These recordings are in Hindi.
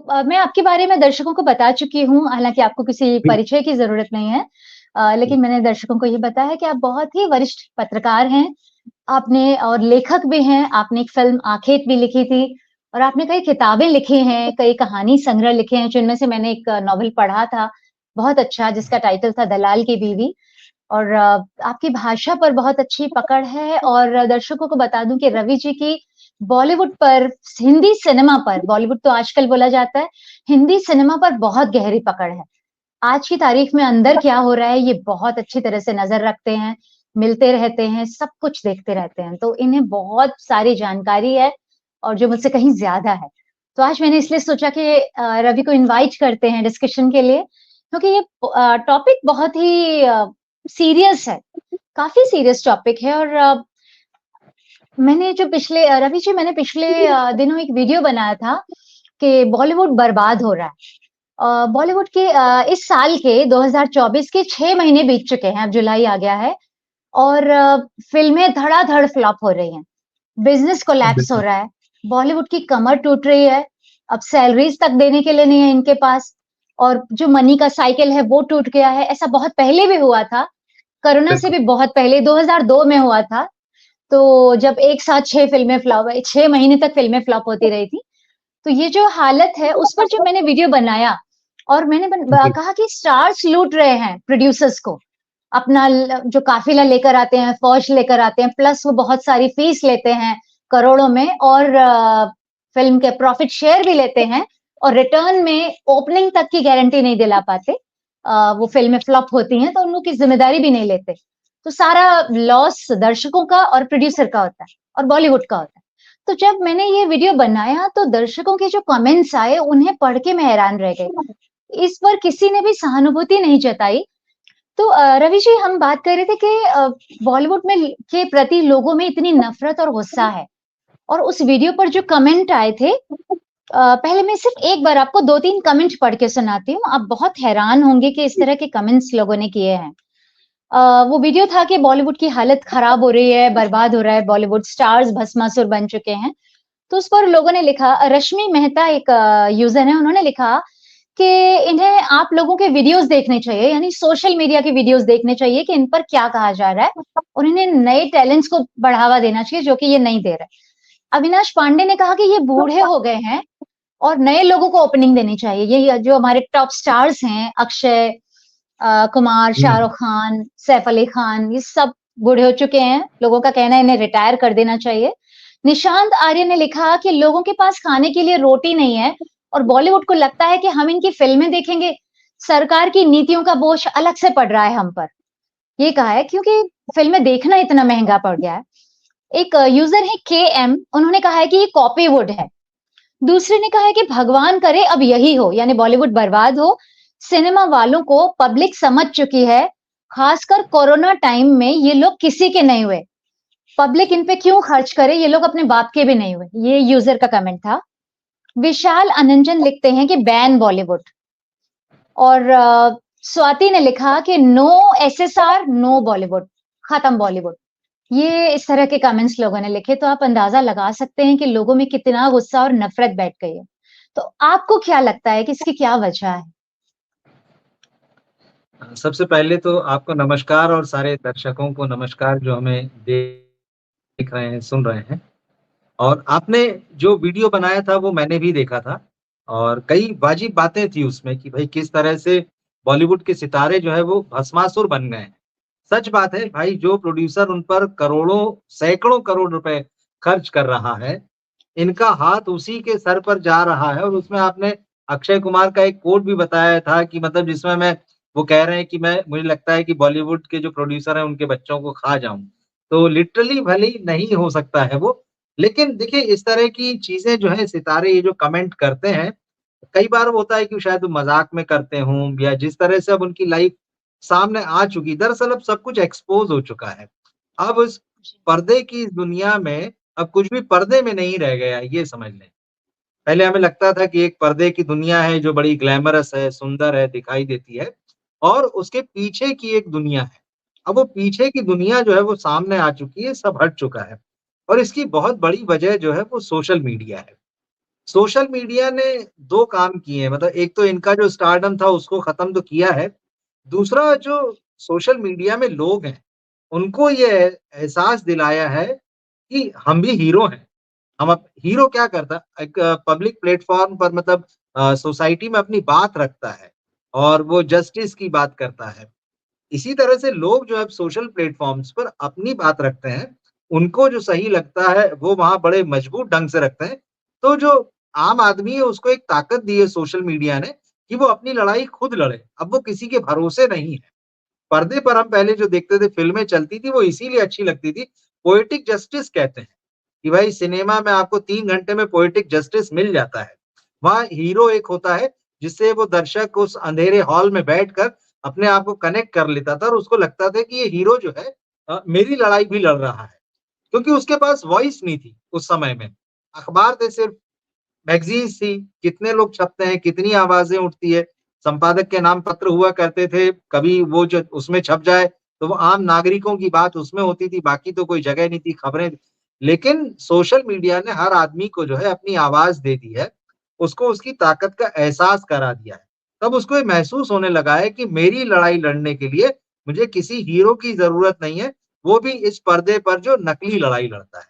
मैं आपके बारे में दर्शकों को बता चुकी हूँ, हालाँकि आपको किसी जी, परिचय की ज़रूरत नहीं है। जी, लेकिन मैंने दर्शकों को ये बताया कि आप बहुत ही वरिष्ठ पत्रकार हैं। आपने और लेखक भी हैं, आपने एक फ़िल्म आखेट भी लिखी थी और आपने कई किताबें लिखी हैं, कई कहानी संग्रह लिखे हैं, जिनमें से मैंने एक नॉवल पढ़ा था, बहुत अच्छा जिसका टाइटल था दलाल की बीवी। और आपकी भाषा पर बहुत अच्छी पकड़ है और दर्शकों को बता दूँ कि रवि जी की बॉलीवुड पर, हिंदी सिनेमा पर, बॉलीवुड तो आजकल बोला जाता है, हिंदी सिनेमा पर बहुत गहरी पकड़ है। आज की तारीख में अंदर क्या हो रहा है, ये बहुत अच्छी तरह से नज़र रखते हैं, मिलते रहते हैं, सब कुछ देखते रहते हैं। तो इन्हें बहुत सारी जानकारी है और जो मुझसे कहीं ज़्यादा है। तो आज मैंने इसलिए सोचा कि रवि को इनवाइट करते हैं डिस्कशन के लिए, क्योंकि ये टॉपिक बहुत ही सीरियस है, काफ़ी सीरियस टॉपिक है और मैंने जो पिछले रवि जी मैंने पिछले दिनों एक वीडियो बनाया था कि बॉलीवुड बर्बाद हो रहा है। बॉलीवुड के इस साल के 2024 के 6 महीने बीत चुके हैं, अब जुलाई आ गया है और फ़िल्में धड़ाधड़ फ्लॉप हो रही हैं। बिज़नेस कोलैप्स हो बिल्कुल। रहा है, बॉलीवुड की कमर टूट रही है, अब सैलरीज़ तक देने के लिए नहीं है इनके पास और जो मनी का साइकिल है वो टूट गया है। ऐसा बहुत पहले भी हुआ था, कोरोना से बिल्कुल, भी बहुत पहले 2002 में हुआ था। तो जब एक साथ 6 फ़िल्में फ्लॉप 6 महीने तक फ़िल्में फ्लॉप होती रही थी। तो ये जो हालत है उस पर जो मैंने वीडियो बनाया और मैंने जी, कहा कि स्टार्स लूट रहे हैं प्रोड्यूसर्स को। अपना जो काफिला लेकर आते हैं, फौज लेकर आते हैं, प्लस वो बहुत सारी फीस लेते हैं करोड़ों में और फिल्म के प्रॉफिट शेयर भी लेते हैं और रिटर्न में ओपनिंग तक की गारंटी नहीं दिला पाते। वो फिल्में फ्लॉप होती हैं तो उन लोग की जिम्मेदारी भी नहीं लेते। तो सारा लॉस दर्शकों का और प्रोड्यूसर का होता है और बॉलीवुड का होता है। तो जब मैंने ये वीडियो बनाया तो दर्शकों के जो कमेंट्स आए उन्हें पढ़ के मैं हैरान रह गई। इस पर किसी ने भी सहानुभूति नहीं जताई। तो रवि जी हम बात कर रहे थे कि बॉलीवुड में के प्रति लोगों में इतनी नफरत और गुस्सा है और उस वीडियो पर जो कमेंट आए थे पहले मैं सिर्फ एक बार आपको 2-3 कमेंट पढ़ के सुनाती हूँ। आप बहुत हैरान होंगे कि इस तरह के कमेंट्स लोगों ने किए हैं। वो वीडियो था कि बॉलीवुड की हालत खराब हो रही है, बर्बाद हो रहा है, बॉलीवुड स्टार्स भस्मासुर बन चुके हैं। तो उस पर लोगों ने लिखा रश्मि मेहता एक यूजर है उन्होंने लिखा कि इन्हें आप लोगों के वीडियोस देखने चाहिए यानी सोशल मीडिया के वीडियोस देखने चाहिए कि इन पर क्या कहा जा रहा है और इन्हें नए टैलेंट्स को बढ़ावा देना चाहिए जो कि ये नहीं दे रहे। अविनाश पांडे ने कहा कि ये बूढ़े हो गए हैं और नए लोगों को ओपनिंग देनी चाहिए। ये जो हमारे टॉप स्टार्स हैं अक्षय कुमार, जी, शाहरुख खान, सैफ अली खान, ये सब बूढ़े हो चुके हैं। लोगों का कहना है इन्हें रिटायर कर देना चाहिए। निशांत आर्य ने लिखा कि लोगों के पास खाने के लिए रोटी नहीं है और बॉलीवुड को लगता है कि हम इनकी फिल्में देखेंगे, सरकार की नीतियों का बोझ अलग से पड़ रहा है हम पर। ये कहा है क्योंकि फिल्में देखना इतना महंगा पड़ गया है। एक यूजर है के एम उन्होंने कहा है कि ये कॉपीवुड है। दूसरे ने कहा है कि भगवान करे अब यही हो यानी बॉलीवुड बर्बाद हो। सिनेमा वालों को पब्लिक समझ चुकी है, खासकर कोरोना टाइम में ये लोग किसी के नहीं हुए। पब्लिक इन पे क्यों खर्च करे, ये लोग अपने बाप के भी नहीं हुए। ये यूजर का कमेंट था। विशाल अनंजन लिखते हैं कि बैन बॉलीवुड और स्वाति ने लिखा कि नो एसएसआर नो बॉलीवुड, खत्म बॉलीवुड। ये इस तरह के कमेंट्स लोगों ने लिखे तो आप अंदाजा लगा सकते हैं कि लोगों में कितना गुस्सा और नफरत बैठ गई है। तो आपको क्या लगता है कि इसकी क्या वजह है? सबसे पहले तो आपको नमस्कार और सारे दर्शकों को नमस्कार जो हमें देख रहे हैं, सुन रहे हैं। और आपने जो वीडियो बनाया था वो मैंने भी देखा था और कई वाजिब बातें थी उसमें कि भाई किस तरह से बॉलीवुड के सितारे जो है वो भस्मासुर बन गए हैं। सच बात है भाई जो प्रोड्यूसर उन पर करोड़ों, सैकड़ों करोड़ रुपए खर्च कर रहा है, इनका हाथ उसी के सर पर जा रहा है और उसमें आपने अक्षय कुमार का एक कोट भी बताया था कि मतलब जिसमें मैं वो कह रहे हैं कि मैं मुझे लगता है कि बॉलीवुड के जो प्रोड्यूसर हैं उनके बच्चों को खा जाऊँ। तो लिटरली भले ही नहीं हो सकता है वो, लेकिन देखिए इस तरह की चीज़ें जो है सितारे ये जो कमेंट करते हैं, कई बार वो होता है कि शायद वो मज़ाक में करते हों या जिस तरह से अब उनकी लाइफ़ सामने आ चुकी, दरअसल अब सब कुछ एक्सपोज़ हो चुका है। अब इस पर्दे की इस दुनिया में अब कुछ भी पर्दे में नहीं रह गया, ये समझ लें। पहले हमें लगता था कि एक पर्दे की दुनिया है जो बड़ी ग्लैमरस है, सुंदर है, दिखाई देती है और उसके पीछे की एक दुनिया है। अब वो पीछे की दुनिया जो है वो सामने आ चुकी है, सब हट चुका है और इसकी बहुत बड़ी वजह जो है वो सोशल मीडिया है। सोशल मीडिया ने 2 काम किए हैं, मतलब एक तो इनका जो स्टारडम था उसको खत्म तो किया है। दूसरा जो सोशल मीडिया में लोग हैं, उनको ये एहसास दिलाया है कि हम भी हीरो हैं। हम अप हीरो क्या करता है, एक पब्लिक प्लेटफ़ॉर्म पर मतलब सोसाइटी में अपनी बात रखता है और वो जस्टिस की बात करता है। इसी तरह से लोग जो है सोशल प्लेटफ़ॉर्म्स पर अपनी बात रखते हैं, उनको जो सही लगता है वो वहाँ बड़े मजबूत ढंग से रखते हैं। तो जो आम आदमी है उसको एक ताकत दी है सोशल मीडिया ने कि वो अपनी लड़ाई खुद लड़े। अब वो किसी के भरोसे नहीं है। पर्दे पर हम पहले जो देखते थे फ़िल्में चलती थी वो इसीलिए अच्छी लगती थी, पोएटिक जस्टिस कहते हैं कि भाई सिनेमा में आपको 3 घंटे में पोएटिक जस्टिस मिल जाता है। वहाँ हीरो एक होता है जिससे वो दर्शक उस अंधेरे हॉल में बैठकर अपने आप को कनेक्ट कर लेता था और उसको लगता था कि ये हीरो जो है मेरी लड़ाई भी लड़ रहा है। क्योंकि उसके पास वॉइस नहीं थी उस समय में। अखबार थे सिर्फ, मैगज़ीन्स थी, कितने लोग छपते हैं, कितनी आवाज़ें उठती है, संपादक के नाम पत्र हुआ करते थे, कभी वो जो उसमें छप जाए, तो वो आम नागरिकों की बात उसमें होती थी, बाकी तो कोई जगह नहीं थी, खबरें लेकिन सोशल मीडिया ने हर आदमी को जो है अपनी आवाज़ दे दी है, उसको उसकी ताकत का एहसास करा दिया है। तब उसको ये महसूस होने लगा है कि मेरी लड़ाई लड़ने के लिए मुझे किसी हीरो की ज़रूरत नहीं है, वो भी इस पर्दे पर जो नकली लड़ाई लड़ता है।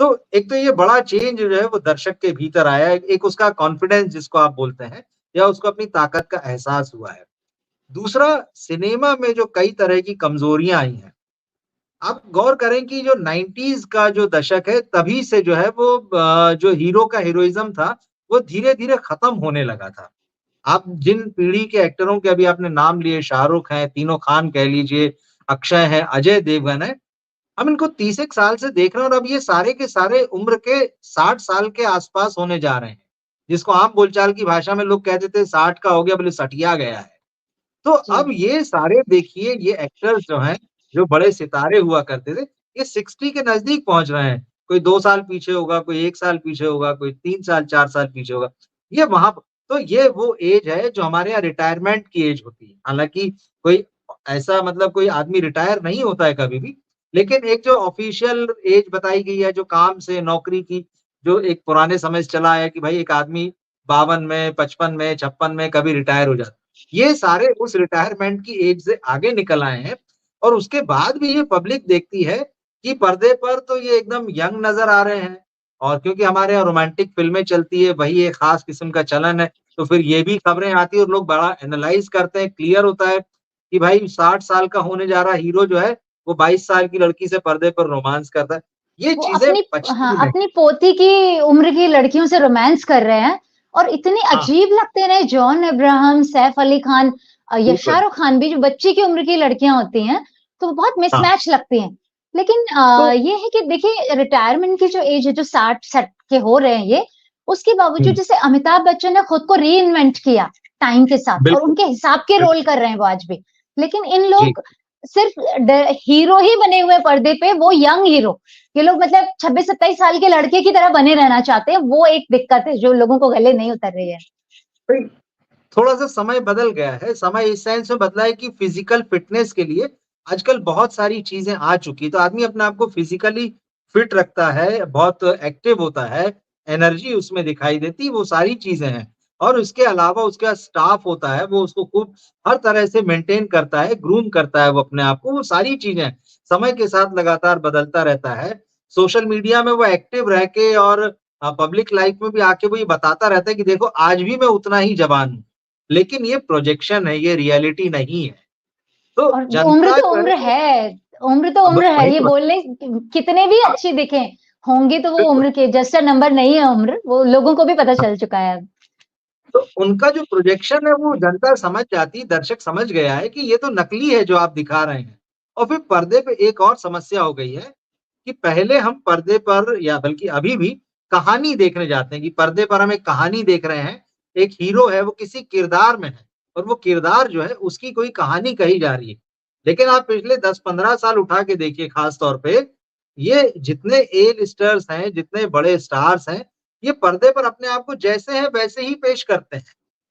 तो एक तो ये बड़ा चेंज जो है वो दर्शक के भीतर आया है, एक उसका कॉन्फिडेंस जिसको आप बोलते हैं या उसको अपनी ताकत का एहसास हुआ है। दूसरा सिनेमा में जो कई तरह की कमज़ोरियाँ आई हैं, आप गौर करें कि जो 90s का जो दशक है तभी से जो है वो जो हीरो का हीरोइज़्म था, वो धीरे-धीरे खत्म होने लगा था। आप जिन पीढ़ी के एक्टरों के अभी आपने नाम लिए शाहरुख हैं, तीनों खान कह लीजिए, अक्षय हैं, अजय देवगन हैं, हम इनको 30 एक साल से देख रहे हैं और अब ये सारे के सारे उम्र के 60 साल के आस-पास होने जा रहे हैं। जिसको आम बोलचाल की भाषा में लोग कहते थे 60 का हो गया बोले सठिया गया है। तो जी। अब ये सारे देखिए ये एक्टर्स जो हैं, जो बड़े सितारे हुआ करते थे, ये 60 के नज़दीक पहुँच रहे हैं। कोई 2 साल पीछे होगा, कोई 1 साल पीछे होगा, कोई 3 साल, 4 साल पीछे होगा। ये वहाँ प तो ये वो एज है जो हमारे यहाँ रिटायरमेंट की एज होती है। हालाँकि कोई ऐसा मतलब कोई आदमी रिटायर नहीं होता है कभी भी, लेकिन एक जो ऑफ़िशियल एज बताई गई है, जो काम से, नौकरी की, जो एक पुराने समय से चला आया कि भाई एक आदमी 52 में, 55 में, 56 में कभी रिटायर हो जाता है। ये सारे उस रिटायरमेंट की एज से आगे निकल आए हैं और उसके बाद भी ये पब्लिक देखती है कि पर्दे पर तो ये एकदम यंग नज़र आ रहे हैं और क्योंकि हमारे यहाँ रोमांटिक फ़िल्में चलती है, वही एक ख़ास किस्म का चलन है, तो फिर ये भी खबरें आती हैं और लोग बड़ा एनालाइज़ करते हैं, क्लियर होता है कि भाई 60 साल का होने जा रहा हीरो जो है, वो 22 साल की लड़की से पर्दे पर रोमांस करता है। ये वो चीज़ें अपनी बचती हाँ, भी नहीं। अपनी पोती की उम्र की लड़कियों से रोमांस कर रहे हैं और इतने हाँ, अजीब लगते हैं जॉन अब्राहम, सैफ अली खान या बिल्कुल। शाहरुख खान भी जो बच्ची की उम्र की लड़कियां होती हैं, तो वो बहुत हाँ, मिसमैच लगती हैं। लेकिन तो ये है कि देखिए रिटायरमेंट की जो एज है जो 60 सेट के हो रहे हैं ये, उसके बावजूद हुँ, जैसे अमिताभ बच्चन ने खुद को रीइन्वेंट किया टाइम के साथ और बिल्कुल, उनके हिसाब के रोल बिल्कुल। कर रहे हैं वो आज भी। लेकिन इन जी। लोग सिर्फ हीरो ही बने हुए पर्दे पे, वो यंग हीरो। ये लोग मतलब 26-27 साल के लड़के की तरह बने रहना चाहते हैं, वो एक दिक्कत है जो लोगों को गले नहीं उतर रही है। नहीं, थोड़ा-सा समय बदल गया है। समय इस सेंस में बदला है कि फिज़िकल फ़िटनेस के लिए आजकल बहुत सारी चीज़ें आ चुकी हैं। तो आदमी अपने आप को फिज़िकली फ़िट रखता है, बहुत एक्टिव होता है, एनर्जी उसमें दिखाई देती है, वो सारी चीज़ें हैं। और उसके अलावा उसके पास स्टाफ़ होता है, वो उसको खूब हर तरह से मेंटेन करता है, ग्रूम करता है वो अपने आप को, वो सारी चीज़ें समय के साथ लगातार बदलता रहता है। सोशल मीडिया में वो एक्टिव रह के और पब्लिक लाइफ़ में भी आके वो ये बताता रहता है कि देखो आज भी मैं उतना ही जवान हूँ। लेकिन ये प्रोजेक्शन है, ये रियलिटी नहीं है। तो और उम्र जनता तो जो है उम्र वो है, उम्र तो अब उम्र है, वही ये तो बोलने कितने भी हाँ, अच्छे दिखें, होंगे तो वो बिल्कुल। उम्र के, जस्ट अ नंबर नहीं है उम्र, वो लोगों को भी पता चल चुका है अब। तो उनका जो प्रोजेक्शन है वो जनता समझ जाती, दर्शक समझ गया है कि ये तो नकली है जो आप दिखा रहे हैं। और फिर पर्दे पे एक और समस्या हो गई है कि पहले हम पर्दे पर या बल्कि अभी भी कहानी देखने जाते हैं कि पर्दे पर हम एक कहानी देख रहे हैं, एक हीरो है वो किसी किरदार में है और वो किरदार जो है उसकी कोई कहानी कही जा रही है। लेकिन आप पिछले 10-15 साल उठा के देखिए खास तौर पे, ये जितने ए-लिस्टर्स हैं, जितने बड़े स्टार्स हैं, ये पर्दे पर अपने आप को जैसे हैं वैसे ही पेश करते हैं।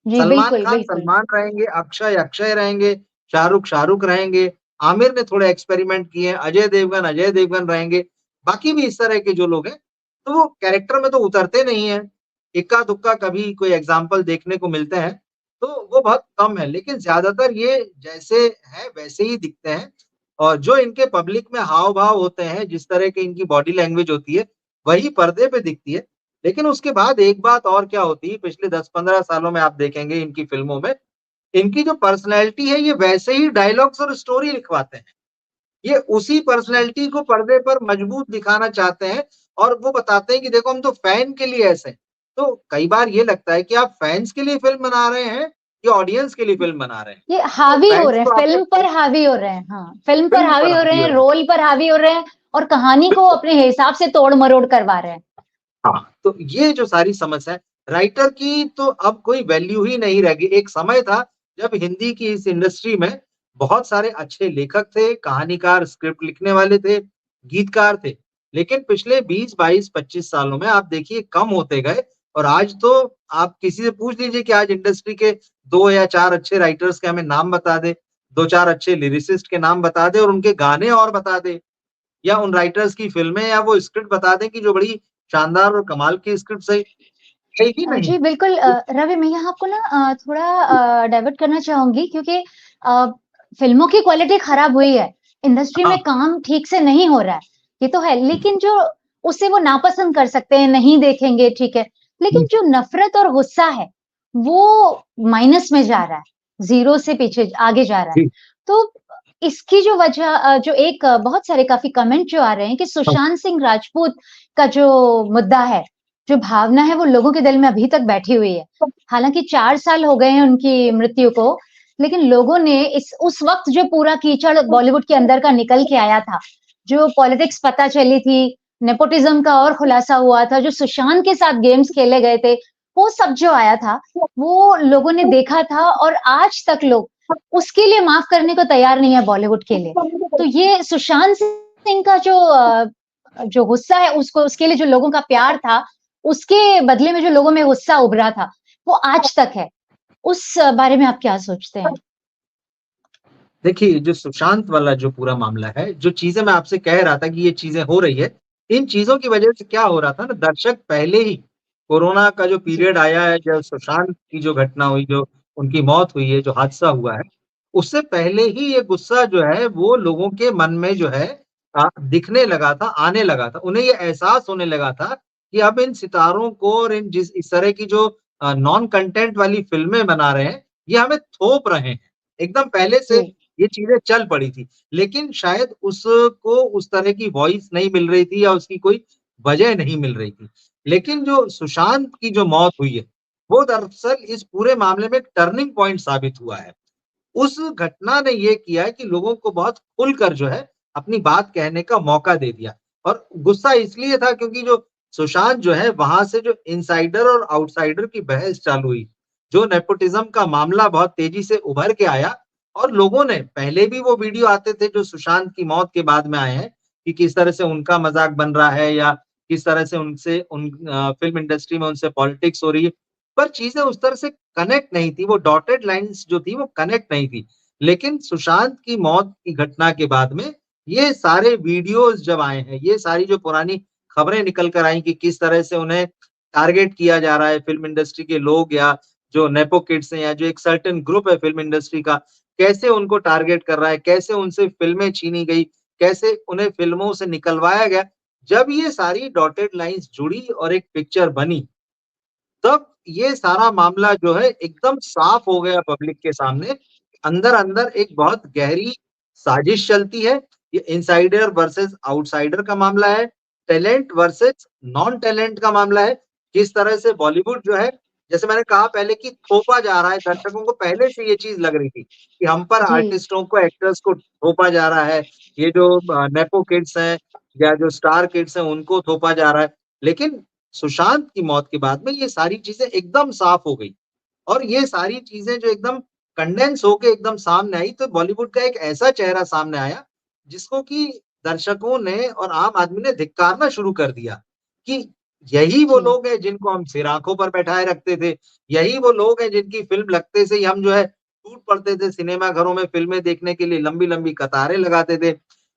जी, सलमान बिल्कुल, खान बिल्कुल। सलमान रहेंगे, अक्षय अक्षय रहेंगे, शाहरुख शाहरुख रहेंगे, आमिर ने थोड़े एक्सपेरिमेंट किए हैं, अजय देवगन रहेंगे, बाकी भी इस तरह के जो लोग हैं, तो वो कैरेक्टर में तो उतरते नहीं हैं। इक्का दुक्का कभी कोई एग्जाम्पल देखने को मिलते हैं, तो वो बहुत कम है। लेकिन ज्यादातर ये जैसे है वैसे ही दिखते हैं, और जो इनके पब्लिक में हाव भाव होते हैं, जिस तरह की इनकी बॉडी लैंग्वेज होती है, वही पर्दे पे दिखती है। लेकिन उसके बाद एक बात और क्या होती है, पिछले 10-15 सालों में आप देखेंगे इनकी फिल्मों में, इनकी जो पर्सनैलिटी है, ये वैसे ही डायलॉग्स और स्टोरी लिखवाते हैं। ये उसी पर्सनैलिटी को पर्दे पर मजबूत दिखाना चाहते हैं, और वो बताते हैं कि देखो हम तो फैन के लिए ऐसे हैं। तो कई बार ये लगता है कि आप फैन्स के लिए फ़िल्म बना रहे हैं या ऑडियंस के लिए फ़िल्म बना रहे हैं। ये तो हावी हो फैन्स रहे हैं, तो आपके फिल्म पर हावी हो रहे हैं। हाँ, फिल्म पर फ़िल्म पर हावी हो रहे हावी हो हैं, रहे हैं। रोल पर हावी हो रहे हैं और कहानी को बिल्कुल। अपने हिसाब से तोड़-मरोड़ करवा रहे हैं। हाँ, तो ये जो सारी समस्या है, राइटर की तो अब कोई वैल्यू ही नहीं रह गई। एक समय था जब हिंदी की इस इंडस्ट्री में बहुत सारे अच्छे लेखक थे, कहानीकार, स्क्रिप्ट लिखने वाले थे, गीतकार थे। लेकिन पिछले 20, 22, 25 सालों में आप देखिए कम होते गए, और आज तो आप किसी से पूछ लीजिए कि आज इंडस्ट्री के 2 या 4 अच्छे राइटर्स के हमें नाम बता दें, 2-4 अच्छे लिरिसिस्ट के नाम बता दें और उनके गाने और बता दें। या उन राइटर्स की फ़िल्में या वो स्क्रिप्ट बता दें कि जो बड़ी शानदार और कमाल की स्क्रिप्ट्स है, है ही नहीं। जी, बिल्कुल रवि, मैं यहाँ आपको ना थोड़ा डाइवर्ट करना चाहूँगी क्योंकि अ, फ़िल्मों की क्वालिटी खराब हुई है। इंडस्ट्री में हाँ, काम ठीक से नहीं हो रहा है, ये तो है। लेकिन जो उसे वो नापसंद कर सकते हैं, नहीं देखेंगे, ठीक है। लेकिन हुँ, जो नफ़रत और गुस्सा है, वो माइनस में जा रहा है, ज़ीरो से पीछे आगे जा रहा है। जी, तो इसकी जो वजह जो एक बहुत सारे काफ़ी कमेंट जो आ रहे हैं कि हाँ, सुशांत सिंह राजपूत का जो मुद्दा है, जो भावना है वो लोगों के दिल में अभी तक बैठी हुई है। हालाँकि 4 साल हो गए हैं उनकी मृत्यु को, लेकिन लोगों ने इस उस वक़्त जो पूरा कीचड़ बॉलीवुड के अंदर का निकल के आया था, जो पॉलिटिक्स पता चली थी, नेपोटिज़्म का और खुलासा हुआ था, जो सुशांत के साथ गेम्स खेले गए थे, वो सब जो आया था, वो लोगों ने देखा था और आज तक लोग उसके लिए माफ़ करने को तैयार नहीं है बॉलीवुड के लिए। तो ये सुशांत सिंह का जो गुस्सा है उसको उसके लिए जो लोगों का प्यार था, उसके बदले में जो लोगों में गुस्सा उभरा था, वो आज तक है। उस बारे में आप क्या सोचते हैं? देखिए, जो सुशांत वाला जो पूरा मामला है, जो चीज़ें मैं आपसे कह रहा था कि ये चीज़ें हो रही है, इन चीज़ों की वजह से क्या हो रहा था ना, दर्शक पहले ही कोरोना का जो जी, पीरियड आया है, जब सुशांत की जो घटना हुई, जो उनकी मौत हुई है, जो हादसा हुआ है, उससे पहले ही ये गुस्सा जो है, वो लोगों के मन में जो है दिखने लगा था, आने लगा था। उन्हें ये एहसास होने लगा था कि अब इन सितारों को और इन जिस इस तरह की जो नॉन कंटेंट वाली फ़िल्में बना रहे हैं, ये हमें थोप रहे हैं। एकदम पहले से जी, ये चीज़ें चल पड़ी थी। लेकिन शायद उसको उस तरह की वॉइस नहीं मिल रही थी या उसकी कोई वजह नहीं मिल रही थी। लेकिन जो सुशांत की जो मौत हुई है, वो दरअसल इस पूरे मामले में एक टर्निंग पॉइंट साबित हुआ है। उस घटना ने ये किया है कि लोगों को बहुत खुलकर जो है अपनी बात कहने का मौका दे दिया, और गुस्सा इसलिए था क्योंकि जो सुशांत जो है वहाँ से जो इनसाइडर और आउटसाइडर की बहस चालू हुई। जो नेपोटिज़्म का मामला बहुत तेज़ी से उभर के आया, और लोगों ने पहले भी वो वीडियो आते थे जो सुशांत की मौत के बाद में आए हैं, कि किस तरह से उनका मज़ाक बन रहा है या किस तरह से फ़िल्म इंडस्ट्री में उनसे पॉलिटिक्स हो रही है। पर चीज़ें उस तरह से कनेक्ट नहीं थी, वो डॉटेड लाइन्स जो थी वो कनेक्ट नहीं थी। लेकिन सुशांत की मौत की घटना के बाद में ये सारे वीडियोज़ जब आए हैं, ये सारी जो पुरानी खबरें निकल कर आई कि किस तरह से उन्हें टारगेट किया जा रहा है फ़िल्म इंडस्ट्री के लोग, या जो नेपो किड्स हैं या जो एक सर्टेन ग्रुप है फ़िल्म इंडस्ट्री का, कैसे उनको टारगेट कर रहा है, कैसे उनसे फ़िल्में छीनी गई, कैसे उन्हें फ़िल्मों से निकलवाया गया। जब ये सारी डॉटेड लाइन्स जुड़ी और एक पिक्चर बनी, तब ये सारा मामला जो है एकदम साफ हो गया पब्लिक के सामने। अंदर-अंदर एक बहुत गहरी साजिश चलती है। ये इनसाइडर वर्सेस आउटसाइडर का मामला है, टैलेंट वर्सेस नॉन टैलेंट का मामला है। किस तरह से बॉलीवुड जो है, जैसे मैंने कहा पहले कि थोपा जा रहा है, दर्शकों को पहले से ये चीज़ लग रही थी कि हम पर जी, आर्टिस्टों को, एक्टर्स को थोपा जा रहा है। ये जो नेपो किड्स हैं या जो स्टार किड्स हैं, उनको थोपा जा रहा है। लेकिन सुशांत की मौत के बाद में ये सारी चीज़ें एकदम साफ हो गई, और ये सारी चीज़ें जो एकदम कंडेंस होके एकदम सामने आई, तो बॉलीवुड का एक ऐसा चेहरा सामने आया, जिसको कि दर्शकों ने और आम आदमी ने धिक्कारना शुरू कर दिया, कि यही वो जी, लोग हैं जिनको हम सिर आँखों पर बैठाए रखते थे, यही वो लोग हैं जिनकी फ़िल्म लगते से ही हम जो है टूट पड़ते थे सिनेमा घरों में फ़िल्में देखने के लिए, लंबी-लंबी कतारें लगाते थे।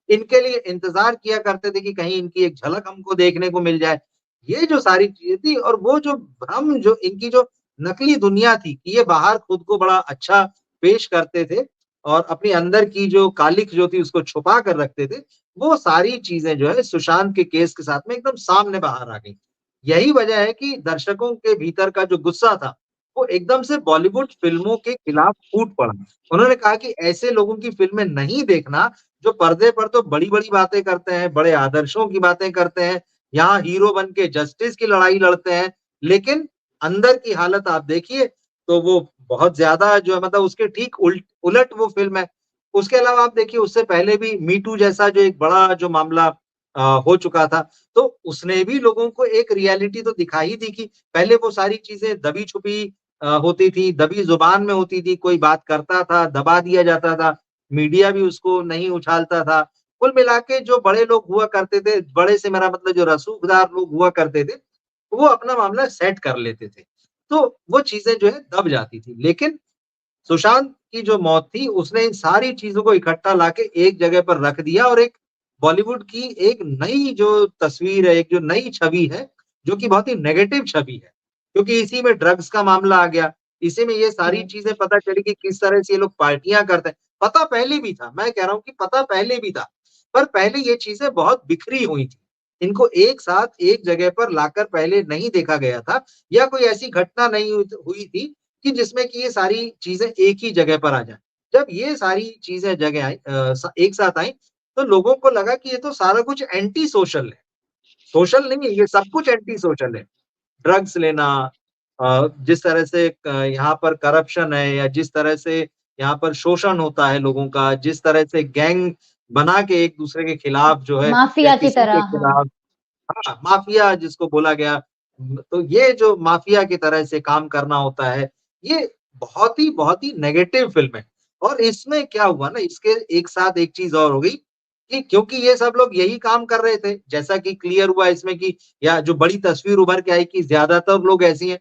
इनके लिए इंतज़ार किया करते थे कि कहीं इनकी एक झलक हमको देखने को मिल जाए। ये जो सारी चीजें थी और वो जो भ्रम जो इनकी जो नकली दुनिया थी कि ये बाहर खुद को बड़ा अच्छा पेश करते थे और अपनी अंदर की जो कालिख जो थी उसको छुपा कर रखते थे, वो सारी चीजें जो है सुशांत के केस के साथ में एकदम सामने बाहर आ गई। यही वजह है कि दर्शकों के भीतर का जो गुस्सा था, वो एकदम से बॉलीवुड फ़िल्मों के खिलाफ फूट पड़ा। उन्होंने कहा कि ऐसे लोगों की फ़िल्में नहीं देखना, जो पर्दे पर तो बड़ी-बड़ी बातें करते हैं, बड़े आदर्शों की बातें करते हैं, यहाँ हीरो बन के जस्टिस की लड़ाई लड़ते हैं, लेकिन अंदर की हालत आप देखिए, तो वो बहुत ज़्यादा जो है मतलब उसके ठीक उलट वो फ़िल्म है। उसके अलावा आप देखिए उससे पहले भी मी टू जैसा जो एक बड़ा जो मामला हो चुका था, तो उसने भी लोगों को एक रियलिटी तो दिखा ही दी कि पहले वो सारी चीज़ें दबी-छुपी होती थी, दबी ज़ुबान में होती थी, कोई बात करता था, दबा दिया जाता था, मीडिया भी उसको नहीं उछालता था। कुल मिला के जो बड़े लोग हुआ करते थे, बड़े से मेरा मतलब जो रसूखदार लोग हुआ करते थे, वो अपना मामला सेट कर लेते थे। तो वो चीज़ें जो है दब जाती थी। लेकिन सुशांत की जो मौत थी, उसने इन सारी चीज़ों को इकट्ठा लाके एक जगह पर रख दिया और एक बॉलीवुड की एक नई जो तस्वीर है, एक जो नई छवि है, जो कि बहुत ही नेगेटिव छवि है। क्योंकि इसी में ड्रग्स का मामला आ गया, इसी में ये सारी जी। चीज़ें पता चली कि किस तरह से ये लोग पार्टियाँ करते हैं। पता पहले भी था, मैं कह रहा हूँ कि पता पहले भी था, पर पहले ये चीज़ें बहुत बिखरी हुई थी। इनको एक साथ एक जगह पर लाकर पहले नहीं देखा गया था या कोई ऐसी घटना नहीं हुई थी कि जिसमें कि ये सारी चीज़ें एक ही जगह पर आ जाएँ। जब ये सारी चीज़ें जगह आई एक साथ आई, तो लोगों को लगा कि ये तो सारा कुछ एंटी सोशल है। सोशल नहीं है, ये सब कुछ एंटी सोशल है। ड्रग्स लेना जिस तरह से यहाँ पर करप्शन है या जिस तरह से यहाँ पर शोषण होता है लोगों का, जिस तरह से गैंग बना के एक-दूसरे के खिलाफ जो है या माफिया की किसी के तरह, हाँ। खिलाफ हाँ, माफिया जिसको बोला गया तो ये जो माफिया की तरह से काम करना होता है, ये बहुत ही नेगेटिव फ़िल्म है। और इसमें क्या हुआ ना इसके एक साथ एक चीज़ और हो गई कि क्योंकि ये सब लोग यही काम कर रहे थे, जैसा कि क्लियर हुआ इसमें कि या जो बड़ी तस्वीर उभर के आई कि ज़्यादातर लोग ऐसी हैं।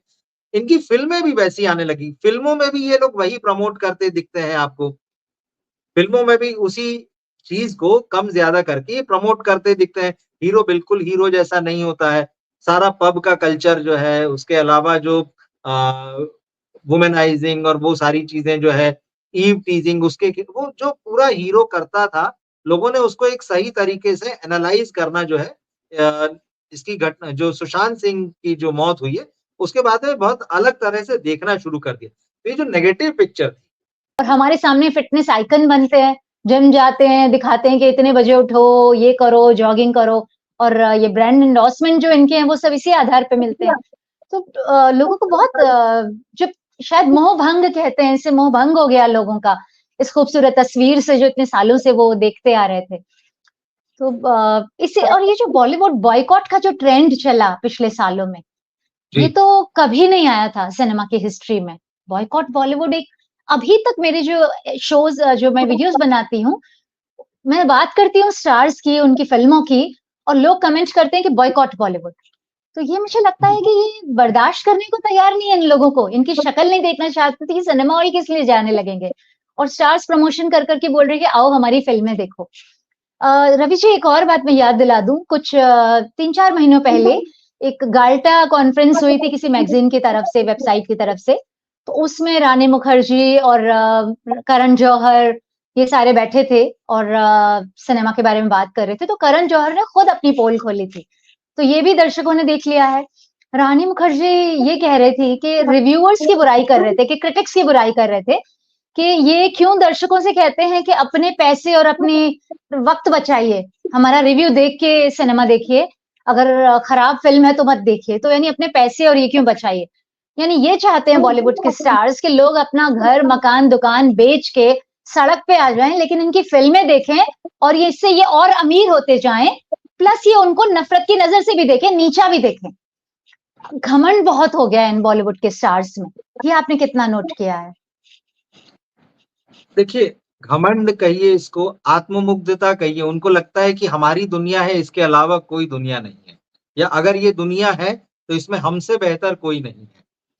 इनकी फ़िल्में भी वैसी आने लगी। फ़िल्मों में भी ये लोग वही प्रमोट करते दिखते हैं आपको। फ़िल्मों में भी उसी चीज़ को कम-ज़्यादा करके प्रमोट करते दिखते हैं। हीरो बिल्कुल हीरो जैसा नहीं होता है। सारा पब का कल्चर जो है, उसके अलावा जो वुमेनाइज़िंग और वो सारी चीज़ें जो है, ईव टीज़िंग उसके वो जो पूरा हीरो करता था, लोगों ने उसको एक सही तरीके से एनालाइज़ करना जो है इसकी घटना जो सुशांत सिंह की जो मौत हुई है, उसके बाद में बहुत अलग तरह से देखना शुरू कर दिया। तो ये जो नेगेटिव पिक्चर थी और हमारे सामने फिटनेस आइकन बनते हैं, जिम जाते हैं, दिखाते हैं कि इतने बजे उठो, ये करो, जॉगिंग करो और ये ब्रांड एंडोर्समेंट जो इनके हैं, वो सब इसी आधार पे मिलते हैं। तो लोगों को बहुत जब शायद मोह भंग कहते हैं, इससे मोह भंग हो गया लोगों का, इस खूबसूरत तस्वीर से जो इतने सालों से वो देखते आ रहे थे। तो इससे और ये जो बॉलीवुड बॉयकॉट का जो ट्रेंड चला पिछले सालों में, ये जी, तो कभी नहीं आया था सिनेमा की हिस्ट्री में। बॉयकॉट बॉलीवुड एक अभी तक मेरे जो शोज़ जो मैं वीडियोज़ बनाती हूँ, मैं बात करती हूँ स्टार्स की, उनकी फ़िल्मों की और लोग कमेंट करते हैं कि बॉयकॉट बॉलीवुड। तो ये मुझे लगता है कि ये बर्दाश्त करने को तैयार नहीं है इन लोगों को। इनकी शक्ल नहीं देखना चाहते थे कि सिनेमा हॉल किस लिए जाने लगेंगे और स्टार्स प्रमोशन कर के बोल रहे हैं कि आओ हमारी फ़िल्में देखो। रवि जी एक और बात मैं याद दिला दूँ, कुछ 3-4 महीनों पहले एक गाल्टा कॉन्फ्रेंस हुई थी किसी मैगज़ीन की तरफ से, वेबसाइट की तरफ से। तो उसमें रानी मुखर्जी और करण जौहर ये सारे बैठे थे और सिनेमा के बारे में बात कर रहे थे। तो करण जौहर ने खुद अपनी पोल खोली थी। तो ये भी दर्शकों ने देख लिया है। रानी मुखर्जी ये कह रही थी कि रिव्यूअर्स की बुराई कर रहे थे, कि क्रिटिक्स की बुराई कर रहे थे कि ये क्यों दर्शकों से कहते हैं कि अपने पैसे और अपनी वक़्त बचाइए, हमारा रिव्यू देख के सिनेमा देखिए, अगर खराब फ़िल्म है तो मत देखिए। तो यानी अपने पैसे और ये क्यों बचाइए? यानी ये चाहते हैं बॉलीवुड के स्टार्स कि लोग अपना घर, मकान, दुकान बेच के सड़क पे आ जाएँ, लेकिन इनकी फ़िल्में देखें और ये इससे ये और अमीर होते जाएँ, प्लस ये उनको नफ़रत की नज़र से भी देखें, नीचा भी देखें। घमंड बहुत हो गया है इन बॉलीवुड के स्टार्स में। ये आपने कितना नोट किया है? देखिए, घमंड कहिए इसको, आत्ममुग्धता कहिए, उनको लगता है कि हमारी दुनिया है, इसके अलावा कोई दुनिया नहीं है। या अगर ये दुनिया है, तो इसमें हमसे बेहतर कोई नहीं है।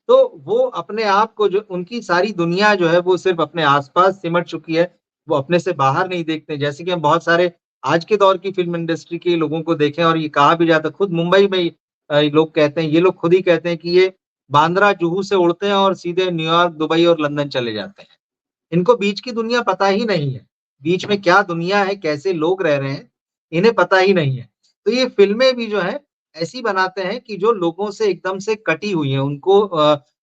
तो वो अपने आप को जो उनकी सारी दुनिया जो है, वो सिर्फ़ अपने आस-पास सिमट चुकी है, वो अपने से बाहर नहीं देखते। जैसे कि हम बहुत सारे आज के दौर की फ़िल्म इंडस्ट्री के लोगों को देखें और ये कहा भी जाता है, खुद मुंबई में ही लोग कहते हैं, ये लोग खुद ही कहते हैं कि ये बांद्रा जुहू से उड़ते हैं और सीधे न्यूयॉर्क, दुबई और लंदन चले जाते हैं। इनको बीच की दुनिया पता ही नहीं है। बीच में क्या दुनिया है, कैसे लोग रह रहे हैं, इन्हें पता ही नहीं है। तो ये फ़िल्में भी जो है ऐसी बनाते हैं कि जो लोगों से एकदम से कटी हुई हैं। उनको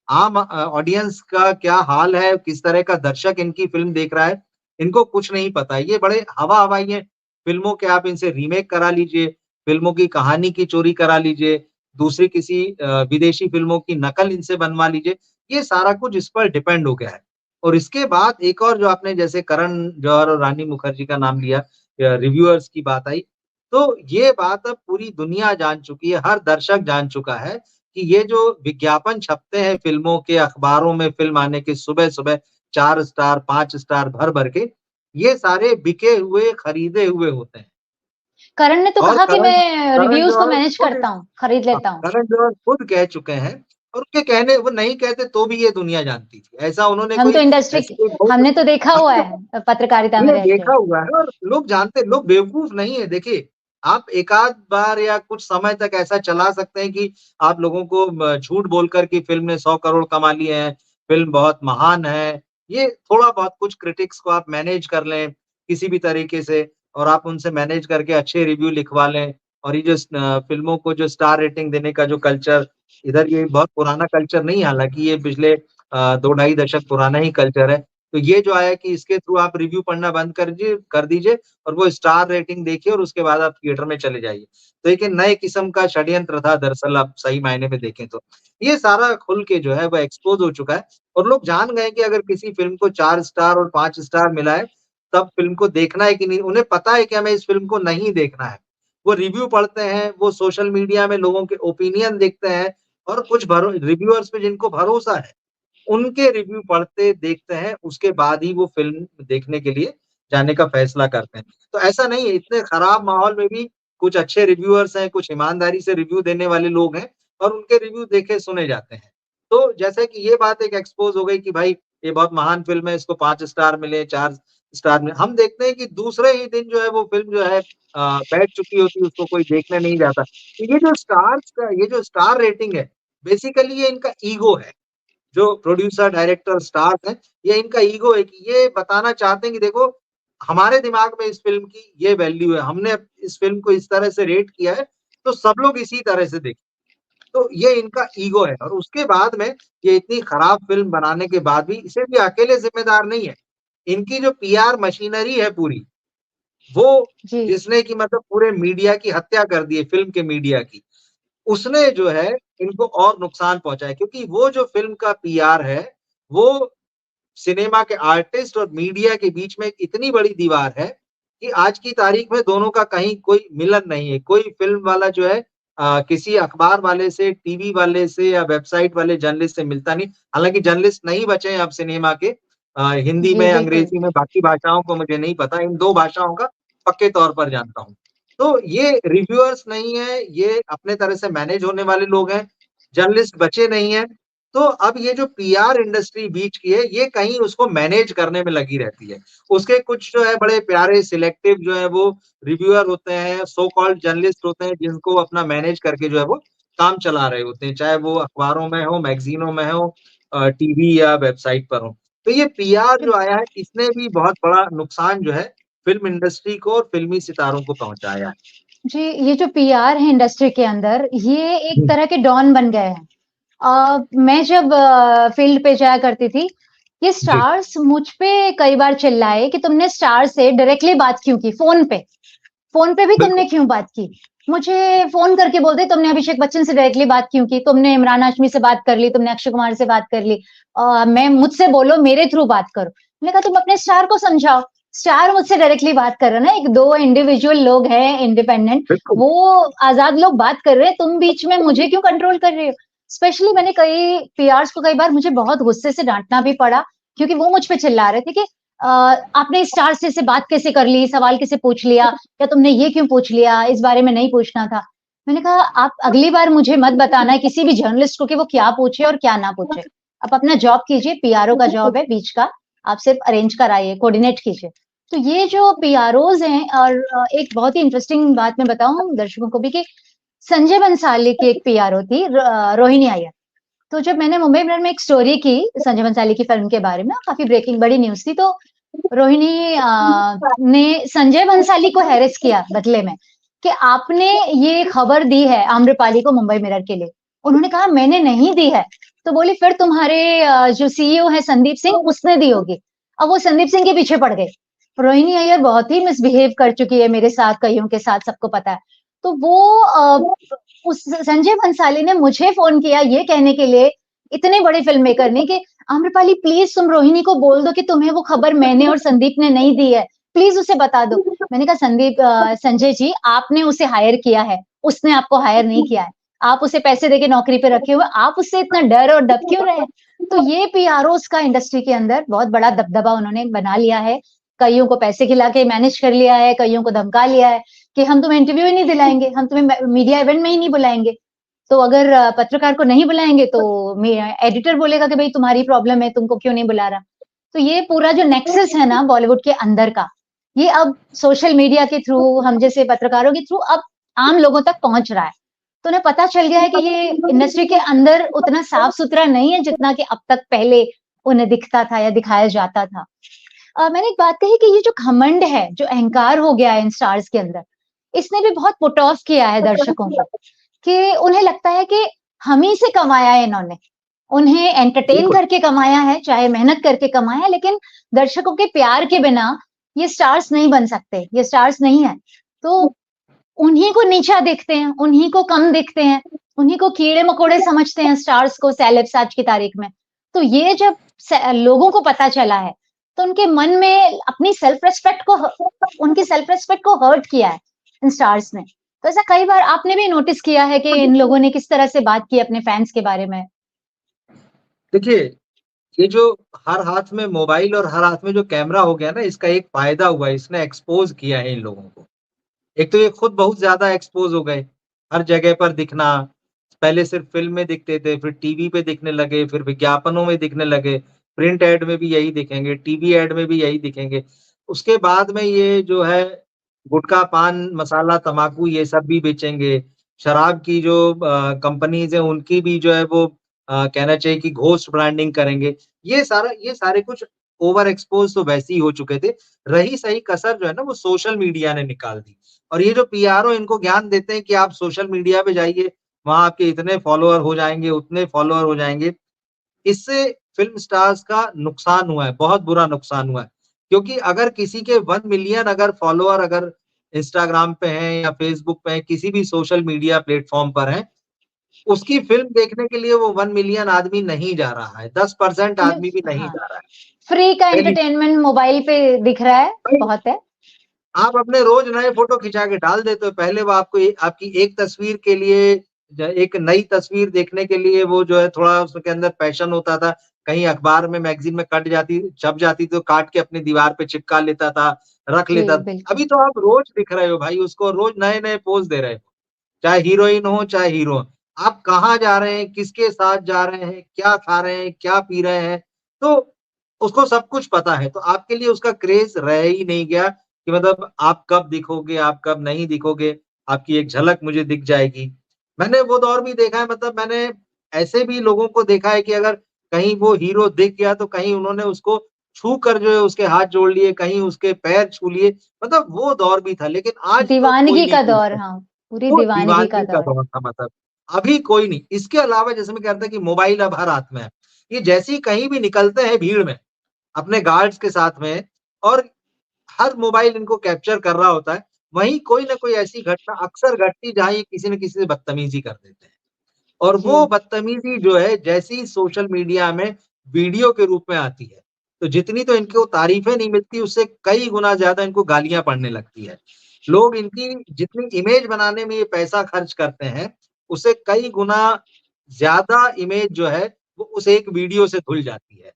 आम ऑडियंस का क्या हाल है, किस तरह का दर्शक इनकी फ़िल्म देख रहा है, इनको कुछ नहीं पता। ये बड़े हवा-हवाई हैं फ़िल्मों के, आप इनसे रीमेक करा लीजिए, फ़िल्मों की कहानी की चोरी करा लीजिए, दूसरी किसी विदेशी फ़िल्मों की नकल इनसे बनवा लीजिए। ये सारा कुछ इस पर डिपेंड हो गया है। और इसके बाद एक और जो आपने जैसे करण जौहर और रानी मुखर्जी का नाम लिया, रिव्यूअर्स की बात आई, तो ये बात अब पूरी दुनिया जान चुकी है, हर दर्शक जान चुका है कि ये जो विज्ञापन छपते हैं फ़िल्मों के, अखबारों में फ़िल्म आने के सुबह-सुबह 4 स्टार, 5 स्टार भर-भर के, ये सारे बिके हुए, खरीदे हुए होते हैं। करण ने तो और कहा कि करण मैं करण रिव्यूज को जौहर मैनेज खुद करता हूँ, खरीद हाँ, लेता हूँ। करण जौहर खुद कह चुके हैं और उनके कहने वो नहीं कहते तो भी ये दुनिया जानती थी। ऐसा उन्होंने हम तो कोई इंडस्ट्री ऐसी कोई बहुत हमने तो देखा हुआ है पत्रकारिता में ये रहते देखा हुए। हुआ है और लोग जानते लोग बेवकूफ़ नहीं है। देखिए, आप एकाध बार या कुछ समय तक ऐसा चला सकते हैं कि आप लोगों को झूठ बोलकर कि फ़िल्म ने 100 करोड़ कमा लिए हैं, फ़िल्म बहुत महान है। ये थोड़ा-बहुत कुछ क्रिटिक्स को आप मैनेज कर लें, किसी भी तरीके से और आप उनसे मैनेज करके अच्छे रिव्यू लिखवा लें और ये जो फ़िल्मों को जो स्टार रेटिंग देने का जो कल्चर, इधर ये बहुत पुराना कल्चर नहीं है, हालाँकि ये पिछले 2 ढाई दशक पुराना ही कल्चर है। तो ये जो आया कि इसके थ्रू आप रिव्यू पढ़ना बंद कर दीजिए और वो स्टार रेटिंग देखिए और उसके बाद आप थिएटर में चले जाइए। तो एक नए किस्म का षड्यंत्र था दरअसल आप सही मायने में देखें तो। ये सारा खुल के जो है वो एक्सपोज़ हो चुका है और लोग जान गए हैं कि अगर किसी फ़िल्म को 4 स्टार और 5 स्टार मिला है, तब फ़िल्म को देखना है कि नहीं। उन्हें पता है कि हमें इस फ़िल्म को नहीं देखना है। वो रिव्यू पढ़ते हैं, वो सोशल मीडिया में लोगों के ओपिनियन देखते हैं और कुछ रिव्यूअर्स पे जिनको भरोसा है उनके रिव्यू पढ़ते, देखते हैं, उसके बाद ही वो फ़िल्म देखने के लिए जाने का फ़ैसला करते हैं। तो ऐसा नहीं है, इतने खराब माहौल में भी कुछ अच्छे रिव्यूअर्स हैं, कुछ ईमानदारी से रिव्यू देने वाले लोग हैं और उनके रिव्यू देखे सुने जाते हैं। तो जैसे कि ये बात एक एक्सपोज़ हो गई कि भाई ये बहुत महान फ़िल्म है, इसको 5 स्टार मिले, 4 स्टार मिले। हम देखते हैं कि दूसरे ही दिन जो है वो फ़िल्म जो है बैठ चुकी होती है, उसको कोई देखने नहीं जाता। तो ये जो स्टार रेटिंग है, बेसिकली ये इनका ईगो है। जो प्रोड्यूसर, डायरेक्टर, स्टार्स हैं, ये इनका ईगो है कि ये बताना चाहते हैं कि देखो, हमारे दिमाग में इस फ़िल्म की ये वैल्यू है, हमने इस फ़िल्म को इस तरह से रेट किया है, तो सब लोग इसी तरह से देखें। तो ये इनका ईगो है और उसके बाद में ये इतनी खराब फ़िल्म बनाने के बाद भी इसे भी अकेले ज़िम्मेदार नहीं है। इनकी जो पीआर मशीनरी है पूरी, वो जी, जिसने कि मतलब पूरे मीडिया की हत्या कर दी है, फ़िल्म के मीडिया की। उसने जो है इनको और नुकसान पहुँचाया क्योंकि वो जो फ़िल्म का पीआर है, वो सिनेमा के आर्टिस्ट और मीडिया के बीच में एक इतनी बड़ी दीवार है कि आज की तारीख में दोनों का कहीं कोई मिलन नहीं है। कोई फ़िल्म वाला जो है किसी अखबार वाले से, टीवी वाले से या वेबसाइट वाले जर्नलिस्ट से मिलता नहीं। हालाँकि जर्नलिस्ट नहीं बचे हैं अब सिनेमा के हिंदी जी में, बिल्कुल। अंग्रेज़ी में, बाकी भाषाओं को मुझे नहीं पता। इन 2 भाषाओं का पक्के तौर पर जानता हूँ। तो ये रिव्यूअर्स नहीं है, ये अपने तरह से मैनेज होने वाले लोग हैं, जर्नलिस्ट बचे नहीं हैं। तो अब ये जो पीआर इंडस्ट्री बीच की है, ये कहीं उसको मैनेज करने में लगी रहती है। उसके कुछ जो है बड़े प्यारे सिलेक्टिव जो है वो रिव्यूअर होते हैं, सो कॉल्ड जर्नलिस्ट होते हैं जिनको अपना मैनेज करके जो है वो काम चला रहे होते हैं, चाहे वो अखबारों में हो, मैगज़ीनों में हो टीवी या वेबसाइट पर हो। तो ये पीआर जो आया है, इसने भी बहुत बड़ा नुकसान जो है फ़िल्म इंडस्ट्री को और फ़िल्मी सितारों को पहुँचाया है। जी, ये जो पीआर है इंडस्ट्री के अंदर, ये एक हुँ, तरह के डॉन बन गए हैं। मैं जब फील्ड पे जाया करती थी, ये जी, स्टार्स मुझ पे कई बार चिल्लाए कि तुमने स्टार से डायरेक्टली बात क्यों की फ़ोन पे? फ़ोन पे भी तुमने बिल्कुल। क्यों बात की? मुझे फ़ोन करके बोलते तुमने अभिषेक बच्चन से डायरेक्टली बात क्यों की? तुमने इमरान हाशमी से बात कर ली, तुमने अक्षय कुमार से बात कर ली। मैं मुझसे बोलो, मेरे थ्रू बात करो। मैंने कहा तुम अपने स्टार को समझाओ। स्टार मुझसे डायरेक्टली बात कर रहा है ना, 1-2 इंडिविजुअल लोग हैं इंडिपेंडेंट, बिल्कुल। वो आज़ाद लोग बात कर रहे हैं, तुम बीच में मुझे क्यों कंट्रोल कर रहे हो? स्पेशली मैंने कई पीआर्स को कई बार मुझे बहुत गुस्से से डाँटना भी पड़ा, क्योंकि वो मुझ पे चिल्ला रहे थे कि आपने स्टार से बात कैसे कर ली? सवाल कैसे पूछ लिया? या तुमने ये क्यों पूछ लिया? इस बारे में नहीं पूछना था। मैंने कहा आप अगली बार मुझे मत बताना किसी भी जर्नलिस्ट को कि वो क्या पूछे और क्या ना पूछे। आप अपना जॉब कीजिए, पीआरओ का जॉब है बीच का, आप सिर्फ अरेंज कराइए, कोऑर्डिनेट कीजिए। तो ये जो पीआरओज़ हैं और एक बहुत ही इंटरेस्टिंग बात मैं बताऊँ दर्शकों को भी कि संजय बंसाली की एक पीआरओ थी, रोहिणी अय्यर। तो जब मैंने मुंबई मिरर में एक स्टोरी की संजय बंसाली की फिल्म के बारे में, काफी ब्रेकिंग बड़ी न्यूज थी, तो रोहिणी ने संजय बंसाली को हैरेस किया बदले में कि आपने ये खबर दी है आम्रपाली को मुंबई मिरर के लिए। उन्होंने कहा मैंने नहीं दी है। तो बोली फिर तुम्हारे जो सीईओ है संदीप सिंह, उसने दी होगी। अब वो संदीप सिंह के पीछे पड़ गए। रोहिणी अय्यर बहुत ही मिसबिहेव कर चुकी है मेरे साथ, कईयों के साथ, सबको पता है। तो वो उस संजय भंसाली ने मुझे फोन किया ये कहने के लिए, इतने बड़े फिल्म मेकर ने, कि आम्रपाली प्लीज तुम रोहिणी को बोल दो कि तुम्हें वो खबर मैंने और संदीप ने नहीं दी है, प्लीज उसे बता दो। मैंने कहा संजय जी, आपने उसे हायर किया है, उसने आपको हायर नहीं किया है। आप उसे पैसे देके नौकरी पे रखे हुए, आप उससे इतना डर और दब क्यों रहे? तो ये पीआरओ का इंडस्ट्री के अंदर बहुत बड़ा दबदबा उन्होंने बना लिया है। कईयों को पैसे खिला के मैनेज कर लिया है, कईयों को धमका लिया है कि हम तुम्हें इंटरव्यू ही नहीं दिलाएंगे, हम तुम्हें मीडिया इवेंट में ही नहीं बुलाएंगे। तो अगर पत्रकार को नहीं बुलाएंगे तो एडिटर बोलेगा कि भाई तुम्हारी प्रॉब्लम है, तुमको क्यों नहीं बुला रहा। तो ये पूरा जो नेक्सस है ना बॉलीवुड के अंदर का, ये अब सोशल मीडिया के थ्रू, हम जैसे पत्रकारों के थ्रू अब आम लोगों तक पहुंच रहा है। तो उन्हें पता चल गया है कि ये इंडस्ट्री के अंदर उतना साफ सुथरा नहीं है जितना कि अब तक पहले उन्हें दिखता था या दिखाया जाता था। मैंने एक बात कही कि ये जो घमंड है, जो अहंकार हो गया है इन स्टार्स के अंदर, इसने भी बहुत पुट ऑफ किया है दर्शकों को, कि उन्हें लगता है कि हम ही से कमाया है इन्होंने, उन्हें एंटरटेन करके कमाया है, चाहे मेहनत करके कमाया है, लेकिन दर्शकों के प्यार के बिना ये स्टार्स नहीं बन सकते, ये स्टार्स नहीं है। तो उन्हीं को नीचा देखते हैं, उन्हीं को कम देखते हैं, उन्हीं को कीड़े मकोड़े समझते हैं स्टार्स को, सेलेब्स आज की तारीख में। तो ये जब लोगों को पता चला है, तो उनके मन में अपनी सेल्फ रेस्पेक्ट को, उनकी सेल्फ रेस्पेक्ट को हर्ट किया है इन स्टार्स ने। तो ऐसा कई बार आपने भी नोटिस किया है कि इन लोगों ने किस तरह से बात की अपने फैंस के बारे में? देखिए, ये जो हर हाथ में मोबाइल और हर हाथ में जो कैमरा हो गया ना, इसका एक फ़ायदा हुआ है, इसने एक्सपोज़ किया है इन लोगों को। एक तो ये खुद बहुत ज़्यादा एक्सपोज़ हो गए, हर जगह पर दिखना, पहले सिर्फ़ फ़िल्म में दिखते थे, फिर टीवी पे दिखने लगे, फिर विज्ञापनों में दिखने लगे, प्रिंट ऐड में भी यही दिखेंगे, टीवी ऐड में भी यही दिखेंगे। उसके बाद में ये जो है गुटखा, पान मसाला, तम्बाकू ये सब भी बेचेंगे। शराब की जो कंपनीज़ हैं उनकी भी जो है वो कहना चाहिए कि घोस्ट ब्रांडिंग करेंगे। ये सारे कुछ ओवर एक्सपोज़ तो वैसे ही हो चुके थे। रही सही कसर जो है ना वो सोशल मीडिया ने निकाल दी। और ये जो पीआरओ इनको ज्ञान देते हैं कि आप सोशल मीडिया पे जाइए, वहाँ आपके इतने फॉलोअर हो जाएँगे, उतने फॉलोअर हो जाएँगे। इससे फ़िल्म स्टार्स का नुकसान हुआ है, बहुत बुरा नुकसान हुआ है। क्योंकि अगर किसी के 1 मिलियन अगर फॉलोअर अगर इंस्टाग्राम पे हैं या फ़ेसबुक पे हैं, किसी भी सोशल मीडिया प्लेटफ़ॉर्म पर हैं, उसकी फ़िल्म देखने के लिए वो 1 मिलियन आदमी नहीं जा रहा है, 10% आदमी भी नहीं हाँ, जा रहा है। फ्री का पहली एंटरटेनमेंट मोबाइल पे दिख रहा है, बहुत है। आप अपने रोज़ नए फ़ोटो खिंचा के डाल देते हो, पहले वो आपको आपकी एक तस्वीर के लिए एक नई तस्वीर देखने के लिए वो जो है थोड़ा उसके अंदर पैशन होता था। कहीं अखबार में, मैगज़ीन में छप जाती तो काट के अपनी दीवार पे चिपका लेता था, रख जी, लेता था। बिल्कुल। अभी तो आप रोज़ दिख रहे हो भाई उसको, रोज़ नए-नए पोज़ दे रहे हो। चाहे हीरोइन हो, चाहे हीरो हो। आप कहाँ जा रहे हैं, किसके साथ जा रहे हैं, क्या खा रहे हैं, क्या पी रहे हैं, तो उसको सब कुछ पता है। तो आपके लिए उसका क्रेज़ रह ही नहीं गया कि मतलब आप कब दिखोगे, आप कब नहीं दिखोगे, आपकी एक झलक मुझे दिख जाएगी। मैंने वो दौर भी देखा है मतलब मैंने ऐसे भी लोगों को देखा है कि अगर कहीं वो हीरो दिख गया तो कहीं उन्होंने उसको छू कर जो है उसके हाथ जोड़ लिए, कहीं उसके पैर छू लिए, मतलब वो दौर भी था। लेकिन आज तो कोई दीवानगी नहीं का दौर, पूछता। हाँ, पूरी वो दीवानगी का दीवानगी का दौर। दौर था मतलब, अभी कोई नहीं। इसके अलावा जैसे मैं कह रहा था कि मोबाइल अब हर हाथ में है। ये जैसे ही कहीं भी निकलते हैं भीड़ में, अपने गार्ड्स के साथ में और हर मोबाइल इनको कैप्चर कर रहा होता है, वहीं कोई न कोई ऐसी घटना अक्सर घटती जहाँ ये किसी न किसी से बदतमीज़ी कर देते हैं। और जी, वो बदतमीज़ी जो है जैसे ही सोशल मीडिया में वीडियो के रूप में आती है, तो जितनी तो इनको तारीफ़ें नहीं मिलती उससे कई गुना ज़्यादा इनको गालियाँ पड़ने लगती है। लोग इनकी जितनी इमेज बनाने में ये पैसा खर्च करते हैं, उससे कई गुना ज़्यादा इमेज जो है वो उस एक वीडियो से धुल जाती है।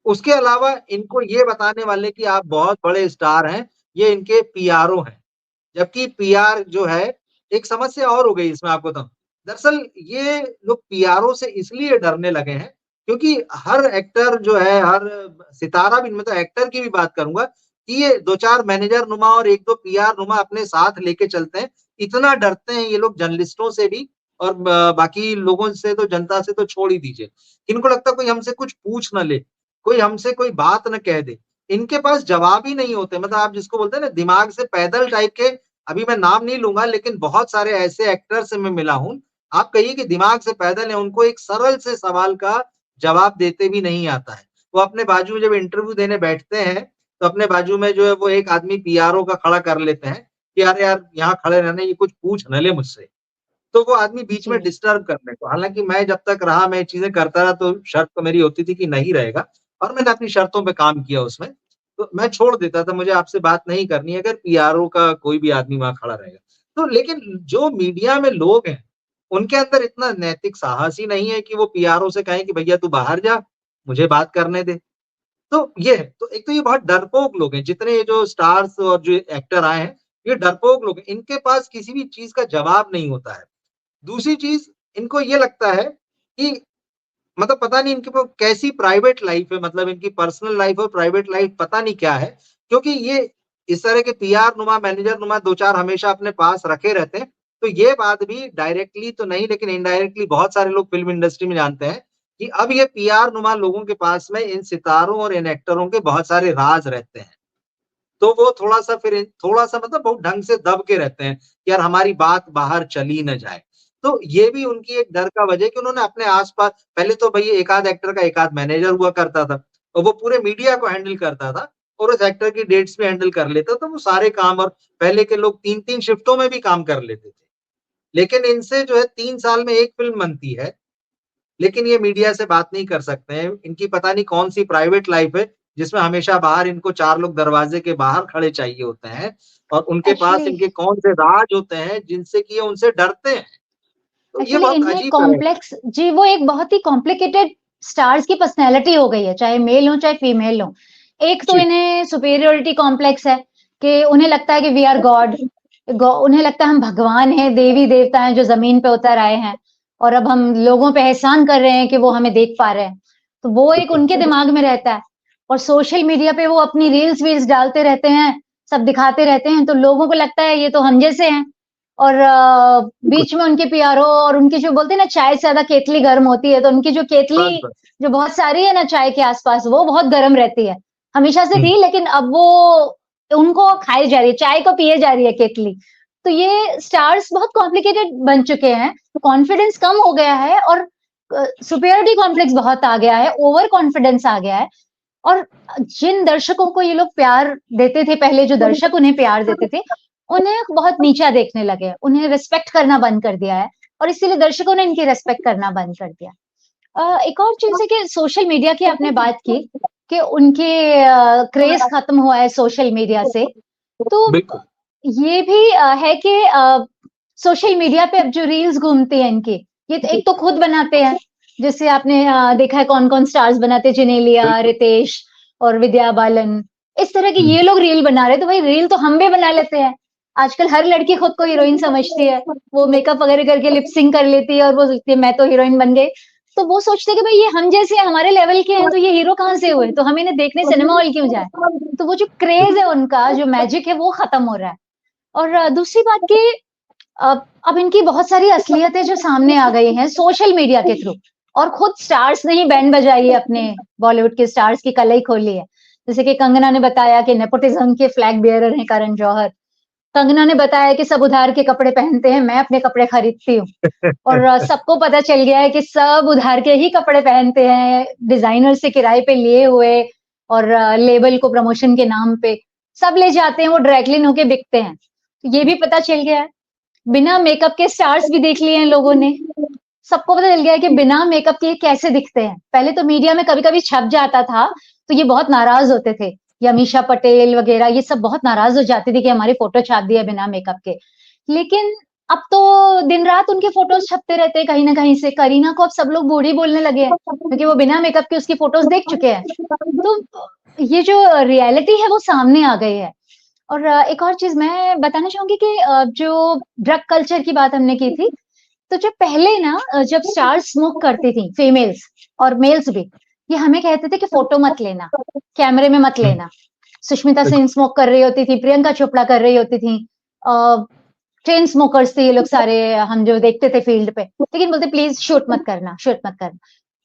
उसके अलावा इनको ये बताने वाले कि आप बहुत बड़े स्टार हैं, ये इनके पीआरओ हैं। जबकि पीआर जो है, एक समस्या और हो गई इसमें आपको बताऊँ। दरअसल ये लोग पीआरओ से इसलिए डरने लगे हैं, क्योंकि हर एक्टर जो है, हर सितारा भी मतलब एक्टर की भी बात करूँगा, कि ये 2-4 मैनेजर नुमा और 1-2 पीआर नुमा अपने साथ लेके चलते हैं, इतना डरते हैं ये लोग जर्नलिस्टों से भी और बाकी लोगों से, तो जनता से तो छोड़ ही दीजिए। इनको लगता है कोई हमसे कुछ पूछ ना ले, कोई हमसे कोई बात ना कह दे। इनके पास जवाब ही नहीं होते, मतलब आप जिसको बोलते हैं ना दिमाग से पैदल टाइप के, अभी मैं नाम नहीं लूँगा लेकिन बहुत सारे ऐसे एक्टर से मैं मिला हूँ, आप कहिए कि दिमाग से पैदल है, उनको एक सरल से सवाल का जवाब देते भी नहीं आता है। वो अपने बाजू में जब इंटरव्यू देने बैठते हैं, तो अपने बाजू में जो है वो एक आदमी पीआरओ का खड़ा कर लेते हैं कि अरे यार यहाँ खड़े रहना, ये कुछ पूछ ना ले मुझसे। तो वो आदमी बीच में जी डिस्टर्ब करने को, हालाँकि मैं जब तक रहा, मैं चीज़ें करता रहा, तो शर्त तो मेरी होती थी कि नहीं रहेगा और मैंने अपनी शर्तों पे काम किया उसमें। तो मैं छोड़ देता था, मुझे आपसे बात नहीं करनी है अगर पीआरओ का कोई भी आदमी वहाँ खड़ा रहेगा। तो लेकिन जो मीडिया में लोग हैं, उनके अंदर इतना नैतिक साहस ही नहीं है कि वो पीआरओ से कहें कि भैया तू बाहर जा, मुझे बात करने दे। तो ये है, तो एक तो ये बहुत डरपोक लोग हैं, जितने ये जो स्टार्स और जो एक्टर आए हैं, ये डरपोक लोग हैं। इनके पास किसी भी चीज़ का जवाब नहीं होता है। दूसरी चीज़, इनको ये लगता है कि मतलब पता नहीं इनके पास कैसी प्राइवेट लाइफ़ है, मतलब इनकी पर्सनल लाइफ़ और प्राइवेट लाइफ़ पता नहीं क्या है, क्योंकि ये इस तरह के पीआर नुमा, मैनेजर नुमा 2-4 हमेशा अपने पास रखे रहते हैं। तो ये बात भी डायरेक्टली तो नहीं लेकिन इनडायरेक्टली बहुत सारे लोग फ़िल्म इंडस्ट्री में जानते हैं कि अब ये पीआर नुमा लोगों के पास में इन सितारों और इन एक्टरों के बहुत सारे राज़ रहते हैं। तो वो थोड़ा-सा फिर थोड़ा-सा मतलब बहुत ढंग से दब के रहते हैं कि यार हमारी बात बाहर चली ना जाए। तो ये भी उनकी एक डर का वजह है कि उन्होंने अपने आस-पास, पहले तो भई एक आध एक्टर का एक आध मैनेजर हुआ करता था और वो पूरे मीडिया को हैंडल करता था और उस एक्टर की डेट्स भी हैंडल कर लेता था, वो सारे काम। और पहले के लोग 3-3 शिफ्टों में भी काम कर लेते थे। लेकिन इनसे जो है 3 साल में 1 फ़िल्म बनती है, लेकिन ये मीडिया से बात नहीं कर सकते हैं। इनकी पता नहीं कौन-सी प्राइवेट लाइफ़ है, जिसमें हमेशा बाहर इनको 4 लोग दरवाजे के बाहर खड़े चाहिए होते हैं और उनके पास एक्चुअली इनके कौन से राज होते हैं, जिनसे कि ये उनसे डरते हैं। तो ये एक्चुअली बहुत इनमें अजीब तरह का कॉम्प्लेक्स जी वो एक बहुत ही कॉम्प्लिकेटेड स्टार्स की पर्सनैलिटी हो गई है, चाहे मेल हो चाहे फीमेल हो। एक तो जी, इन्हें सुपीरियॉरिटी कॉम्प्लेक्स है कि उन्हें लगता है कि वी आर गॉड, उन्हें लगता है हम भगवान हैं, देवी-देवता हैं जो ज़मीन पे उतर आए हैं और अब हम लोगों पे एहसान कर रहे हैं कि वो हमें देख पा रहे हैं। तो वो एक बिल्कुल। उनके दिमाग में रहता है और सोशल मीडिया पे वो अपनी रील्स-वील्स डालते रहते हैं, सब दिखाते रहते हैं, तो लोगों को लगता है ये तो हम जैसे हैं। और बिल्कुल, बीच में उनके पीआरओ और उनकी जो बोलते हैं ना चाय से ज़्यादा केतली गर्म होती है, तो उनकी जो केतली बस, बस। जो बहुत सारी है ना चाय के आस-पास, वो बहुत गर्म रहती है। हमेशा से हुँ, थी लेकिन अब वो उनको खाई जा रही है, चाय को पिए जा रही है केतली। तो ये स्टार्स बहुत कॉम्प्लिकेटेड बन चुके हैं, तो कॉन्फिडेंस कम हो गया है और सुपीरियरिटी कॉम्प्लेक्स बहुत आ गया है, ओवर कॉन्फिडेंस आ गया है और जिन दर्शकों को ये लोग प्यार देते थे, पहले जो दर्शक उन्हें प्यार देते थे, उन्हें बहुत नीचा देखने लगे, उन्हें रिस्पेक्ट करना बंद कर दिया है और इसीलिए दर्शकों ने इनकी रिस्पेक्ट करना बंद कर दिया। एक और चीज़ है कि सोशल मीडिया की आपने बात की कि उनके क्रेज़ खत्म हुआ है सोशल मीडिया से, तो बिल्कुल। ये भी है कि सोशल मीडिया पे अब जो रील्स घूमती हैं इनकी, ये तो एक तो खुद बनाते हैं, जैसे आपने देखा है कौन-कौन स्टार्स बनाते हैं, जेनेलिया, बिल्कुल। रितेश और विद्या बालन, इस तरह के हुँ, ये लोग रील बना रहे हैं, तो भाई रील तो हम भी बना लेते हैं। आजकल हर लड़की खुद को हीरोइन समझती है, वो मेकअप वगैरह करके लिप सिंक कर लेती है और वो सोचती है मैं तो हीरोइन बन गई। तो वो सोचते हैं कि भाई ये हम जैसे हैं, हमारे लेवल के हैं, तो ये हीरो कहाँ से हुए? तो हम इन्हें देखने सिनेमा हॉल क्यों जाएँ? तो वो जो क्रेज़ है उनका, जो मैजिक है वो खत्म हो रहा है। और दूसरी बात कि अब इनकी बहुत सारी असलियतें जो सामने आ गई हैं सोशल मीडिया के थ्रू और खुद स्टार्स ने ही बैंड बजाई है अपने बॉलीवुड के स्टार्स की कलई खोली है। जैसे कि कंगना ने बताया कि नेपोटिज्म के फ्लैग बेयरर हैं करण जौहर। कंगना ने बताया कि सब उधार के कपड़े पहनते हैं, मैं अपने कपड़े खरीदती हूँ। और सबको पता चल गया है कि सब उधार के ही कपड़े पहनते हैं, डिज़ाइनर से किराए पे लिए हुए और लेबल को प्रमोशन के नाम पे सब ले जाते हैं, वो ड्राई क्लीन होके बिकते हैं। तो ये भी पता चल गया है। बिना मेकअप के स्टार्स भी देख लिए हैं लोगों ने। सबको पता चल गया है कि बिना मेकअप के कैसे दिखते हैं। पहले तो मीडिया में कभी-कभी छप जाता था, तो ये बहुत नाराज़ होते थे। यमीशा पटेल वगैरह ये सब बहुत नाराज़ हो जाती थी कि हमारी फ़ोटो छाप दी है बिना मेकअप के। लेकिन अब तो दिन-रात उनके फ़ोटोज़ छपते रहते हैं कहीं न कहीं से। करीना को अब सब लोग बूढ़ी बोलने लगे हैं, क्योंकि वो बिना मेकअप के उसकी फ़ोटोज़ देख चुके हैं। तो ये जो रियलिटी है वो सामने आ गई है। और एक और चीज़ मैं बताना चाहूँगी कि जो ड्रग कल्चर की बात हमने की थी, तो जो पहले ना जब स्टार्स स्मोक करती थी फीमेल्स और मेल्स भी, ये हमें कहते थे कि फ़ोटो मत लेना, कैमरे में मत हुँ, लेना। सुष्मिता सेन बिल्कुल। स्मोक कर रही होती थी, प्रियंका चोपड़ा कर रही होती थी। अ, चेन स्मोकर्स थे ये लोग सारे, हम जो देखते थे फील्ड पे, लेकिन बोलते प्लीज शूट मत करना, शूट मत करना।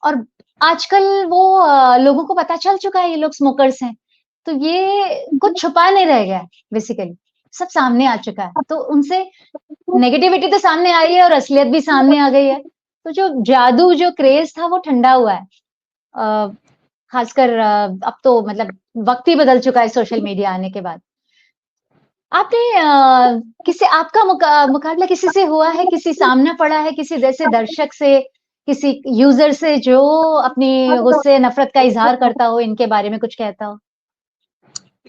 और आजकल वो लोगों को पता चल चुका है ये लोग स्मोकर्स हैं, तो ये कुछ छुपा नहीं रह गया, बेसिकली सब सामने आ चुका है। तो उनसे नेगेटिविटी तो सामने आई है और असलियत भी सामने आ गई है। तो जो जादू, जो क्रेज था वो ठंडा हुआ है। खासकर अब तो मतलब वक्त ही बदल चुका है सोशल मीडिया आने के बाद। आपने किसी आपका मुकाबला किसी से हुआ है, किसी सामना पड़ा है किसी जैसे दर्शक से, किसी यूजर से जो अपनी गुस्से नफरत का इजहार करता हो, इनके बारे में कुछ कहता हो?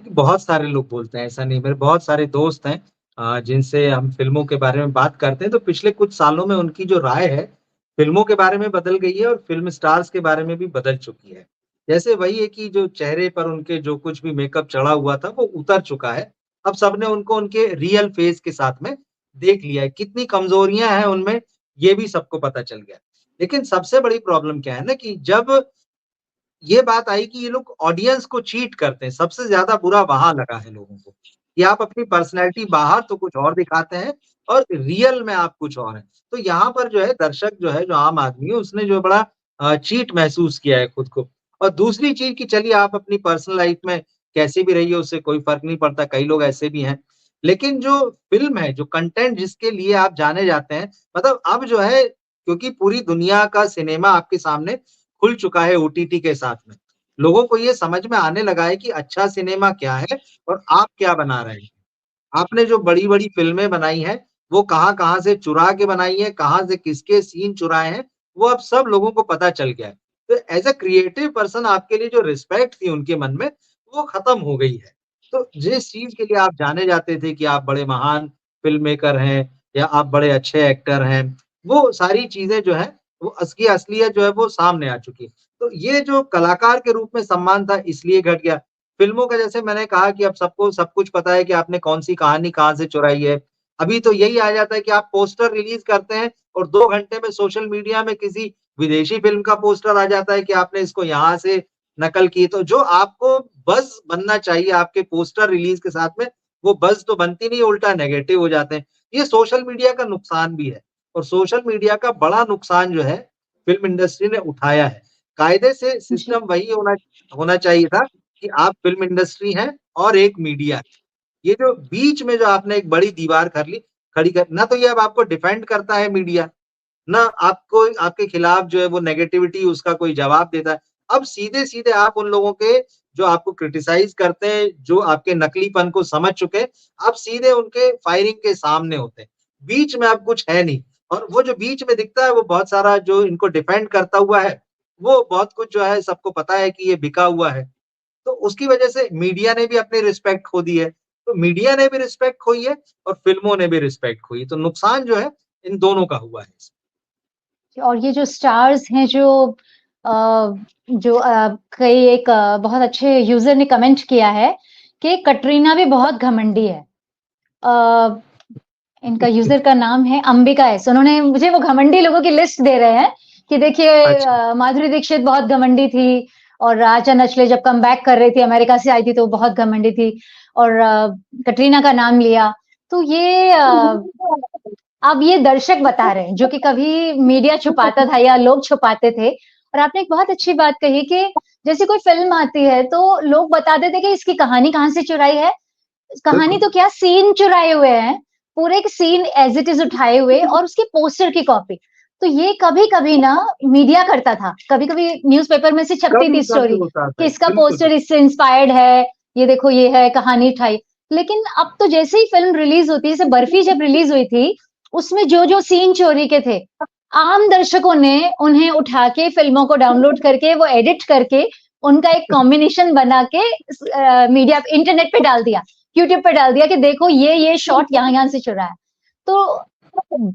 बहुत सारे लोग बोलते हैं, ऐसा नहीं, मेरे बहुत सारे दोस्त हैं जिनसे हम फ़िल्मों के बारे में बात करते हैं, तो पिछले कुछ सालों में उनकी जो राय है, फ़िल्मों के बारे में बदल गई है और फ़िल्म स्टार्स के बारे में भी बदल चुकी है। जैसे वही है कि जो चेहरे पर उनके जो कुछ भी मेकअप चढ़ा हुआ था, वो उतर चुका है। अब सबने उनको उनके रियल फेस के साथ में देख लिया है। कितनी कमज़ोरियाँ हैं उनमें, ये भी सबको पता चल गया है। लेकिन सबसे बड़ी प्रॉब्लम क्या है ना कि जब ये बात आई कि ये लोग ऑडियंस को चीट करते हैं, सबसे ज़्यादा बुरा वहाँ लगा है लोगों को, कि आप अपनी पर्सनैलिटी बाहर तो कुछ और दिखाते हैं और रियल में आप कुछ और हैं। तो यहाँ पर जो है दर्शक जो है, जो आम आदमी है, उसने जो बड़ा चीट महसूस किया है खुद को। और दूसरी चीज़ कि चलिए आप अपनी पर्सनल लाइफ़ में कैसे भी रहिए, उससे कोई फ़र्क नहीं पड़ता, कई लोग ऐसे भी हैं। लेकिन जो फ़िल्म है, जो कंटेंट जिसके लिए आप जाने जाते हैं, मतलब अब जो है क्योंकि पूरी दुनिया का सिनेमा आपके सामने खुल चुका है ओटीटी के साथ में। लोगों को ये समझ में आने लगा है कि अच्छा सिनेमा क्या है और आप क्या बना रहे हैं। आपने जो बड़ी-बड़ी फ़िल्में बनाई हैं, वो कहाँ-कहाँ से चुरा के बनाई हैं, कहाँ से किसके सीन चुराए हैं, वो अब सब लोगों को पता चल गया है। तो एज़ अ क्रिएटिव पर्सन आपके लिए जो रिस्पेक्ट थी उनके मन में, वो खत्म हो गई है। तो जिस चीज़ के लिए आप जाने जाते थे कि आप बड़े महान फ़िल्म मेकर हैं या आप बड़े अच्छे एक्टर हैं, वो सारी चीज़ें जो हैं, वो असली असलियत जो है वो सामने आ चुकी है। तो ये जो कलाकार के रूप में सम्मान था इसलिए घट गया। फ़िल्मों का जैसे मैंने कहा कि अब सबको सब कुछ पता है कि आपने कौन-सी कहानी कहाँ से चुराई है। अभी तो यही आ जाता है कि आप पोस्टर रिलीज़ करते हैं और 2 घंटे में सोशल मीडिया में किसी विदेशी फ़िल्म का पोस्टर आ जाता है कि आपने इसको यहाँ से नकल की। तो जो आपको बज़ बनना चाहिए आपके पोस्टर रिलीज़ के साथ में, वो बज़ तो बनती नहीं है, उल्टा नेगेटिव हो जाते हैं। ये सोशल मीडिया का नुकसान भी है और सोशल मीडिया का बड़ा नुकसान जो है, फ़िल्म इंडस्ट्री ने उठाया है। कायदे से जी। सिस्टम वही होना होना चाहिए था कि आप फ़िल्म इंडस्ट्री हैं और एक मीडिया है। ये जो बीच में जो आपने एक बड़ी दीवार कर ली खड़ी कर ना तो ये अब आपको डिफेंड करता है मीडिया, ना आपको आपके खिलाफ जो है वो नेगेटिविटी उसका कोई जवाब देता है। अब सीधे-सीधे आप उन लोगों के जो आपको क्रिटिसाइज़ करते हैं, जो आपके नकलीपन को समझ चुके हैं, आप सीधे उनके फायरिंग के सामने होते हैं। बीच में अब कुछ है नहीं और वो जो बीच में दिखता है वो बहुत सारा जो इनको डिफेंड करता हुआ है, वो बहुत कुछ जो है सबको पता है कि ये बिका हुआ है। तो उसकी वजह से मीडिया ने भी अपनी रिस्पेक्ट खो दी है। तो मीडिया ने भी रिस्पेक्ट खोई है और फ़िल्मों ने भी रिस्पेक्ट खोई है। तो नुकसान जो है इन दोनों का हुआ है। और ये जो स्टार्स हैं जो कई एक बहुत अच्छे यूजर ने कमेंट किया है कि कटरीना भी बहुत घमंडी है। अ, इनका यूजर का नाम है अंबिका एस। उन्होंने मुझे वो घमंडी लोगों की लिस्ट दे रहे हैं कि देखिए अच्छा, माधुरी दीक्षित बहुत घमंडी थी और आशा नचले जब कम बैक कर रही थी अमेरिका से आई थी तो बहुत घमंडी थी और कटरीना का नाम लिया। तो ये अब ये दर्शक बता रहे हैं जो कि कभी मीडिया छुपाता था या लोग छुपाते थे। और आपने एक बहुत अच्छी बात कही कि जैसे कोई फिल्म आती है तो लोग बता देते कि इसकी कहानी कहाँ से चुराई है। कहानी बिल्कुल। तो क्या, सीन चुराए हुए हैं, पूरे एक सीन एज इट इज उठाए हुए और उसके पोस्टर की कॉपी। तो ये कभी-कभी ना मीडिया करता था, कभी-कभी न्यूज़पेपर में से छपती थी कभी-कभी स्टोरी होता कि है। इसका बिल्कुल, पोस्टर बिल्कुल। इससे इंस्पायर्ड है, ये देखो ये है कहानी उठाई। लेकिन अब तो जैसे ही फिल्म रिलीज होती है, जैसे बर्फी जब रिलीज हुई थी, उसमें जो-जो सीन चोरी के थे, आम दर्शकों ने उन्हें उठा के फिल्मों को डाउनलोड करके, वो एडिट करके, उनका एक कॉम्बिनेशन बना के मीडिया इंटरनेट पे डाल दिया, यूट्यूब पे डाल दिया कि देखो ये शॉट यहाँ-यहाँ से चुरा है। तो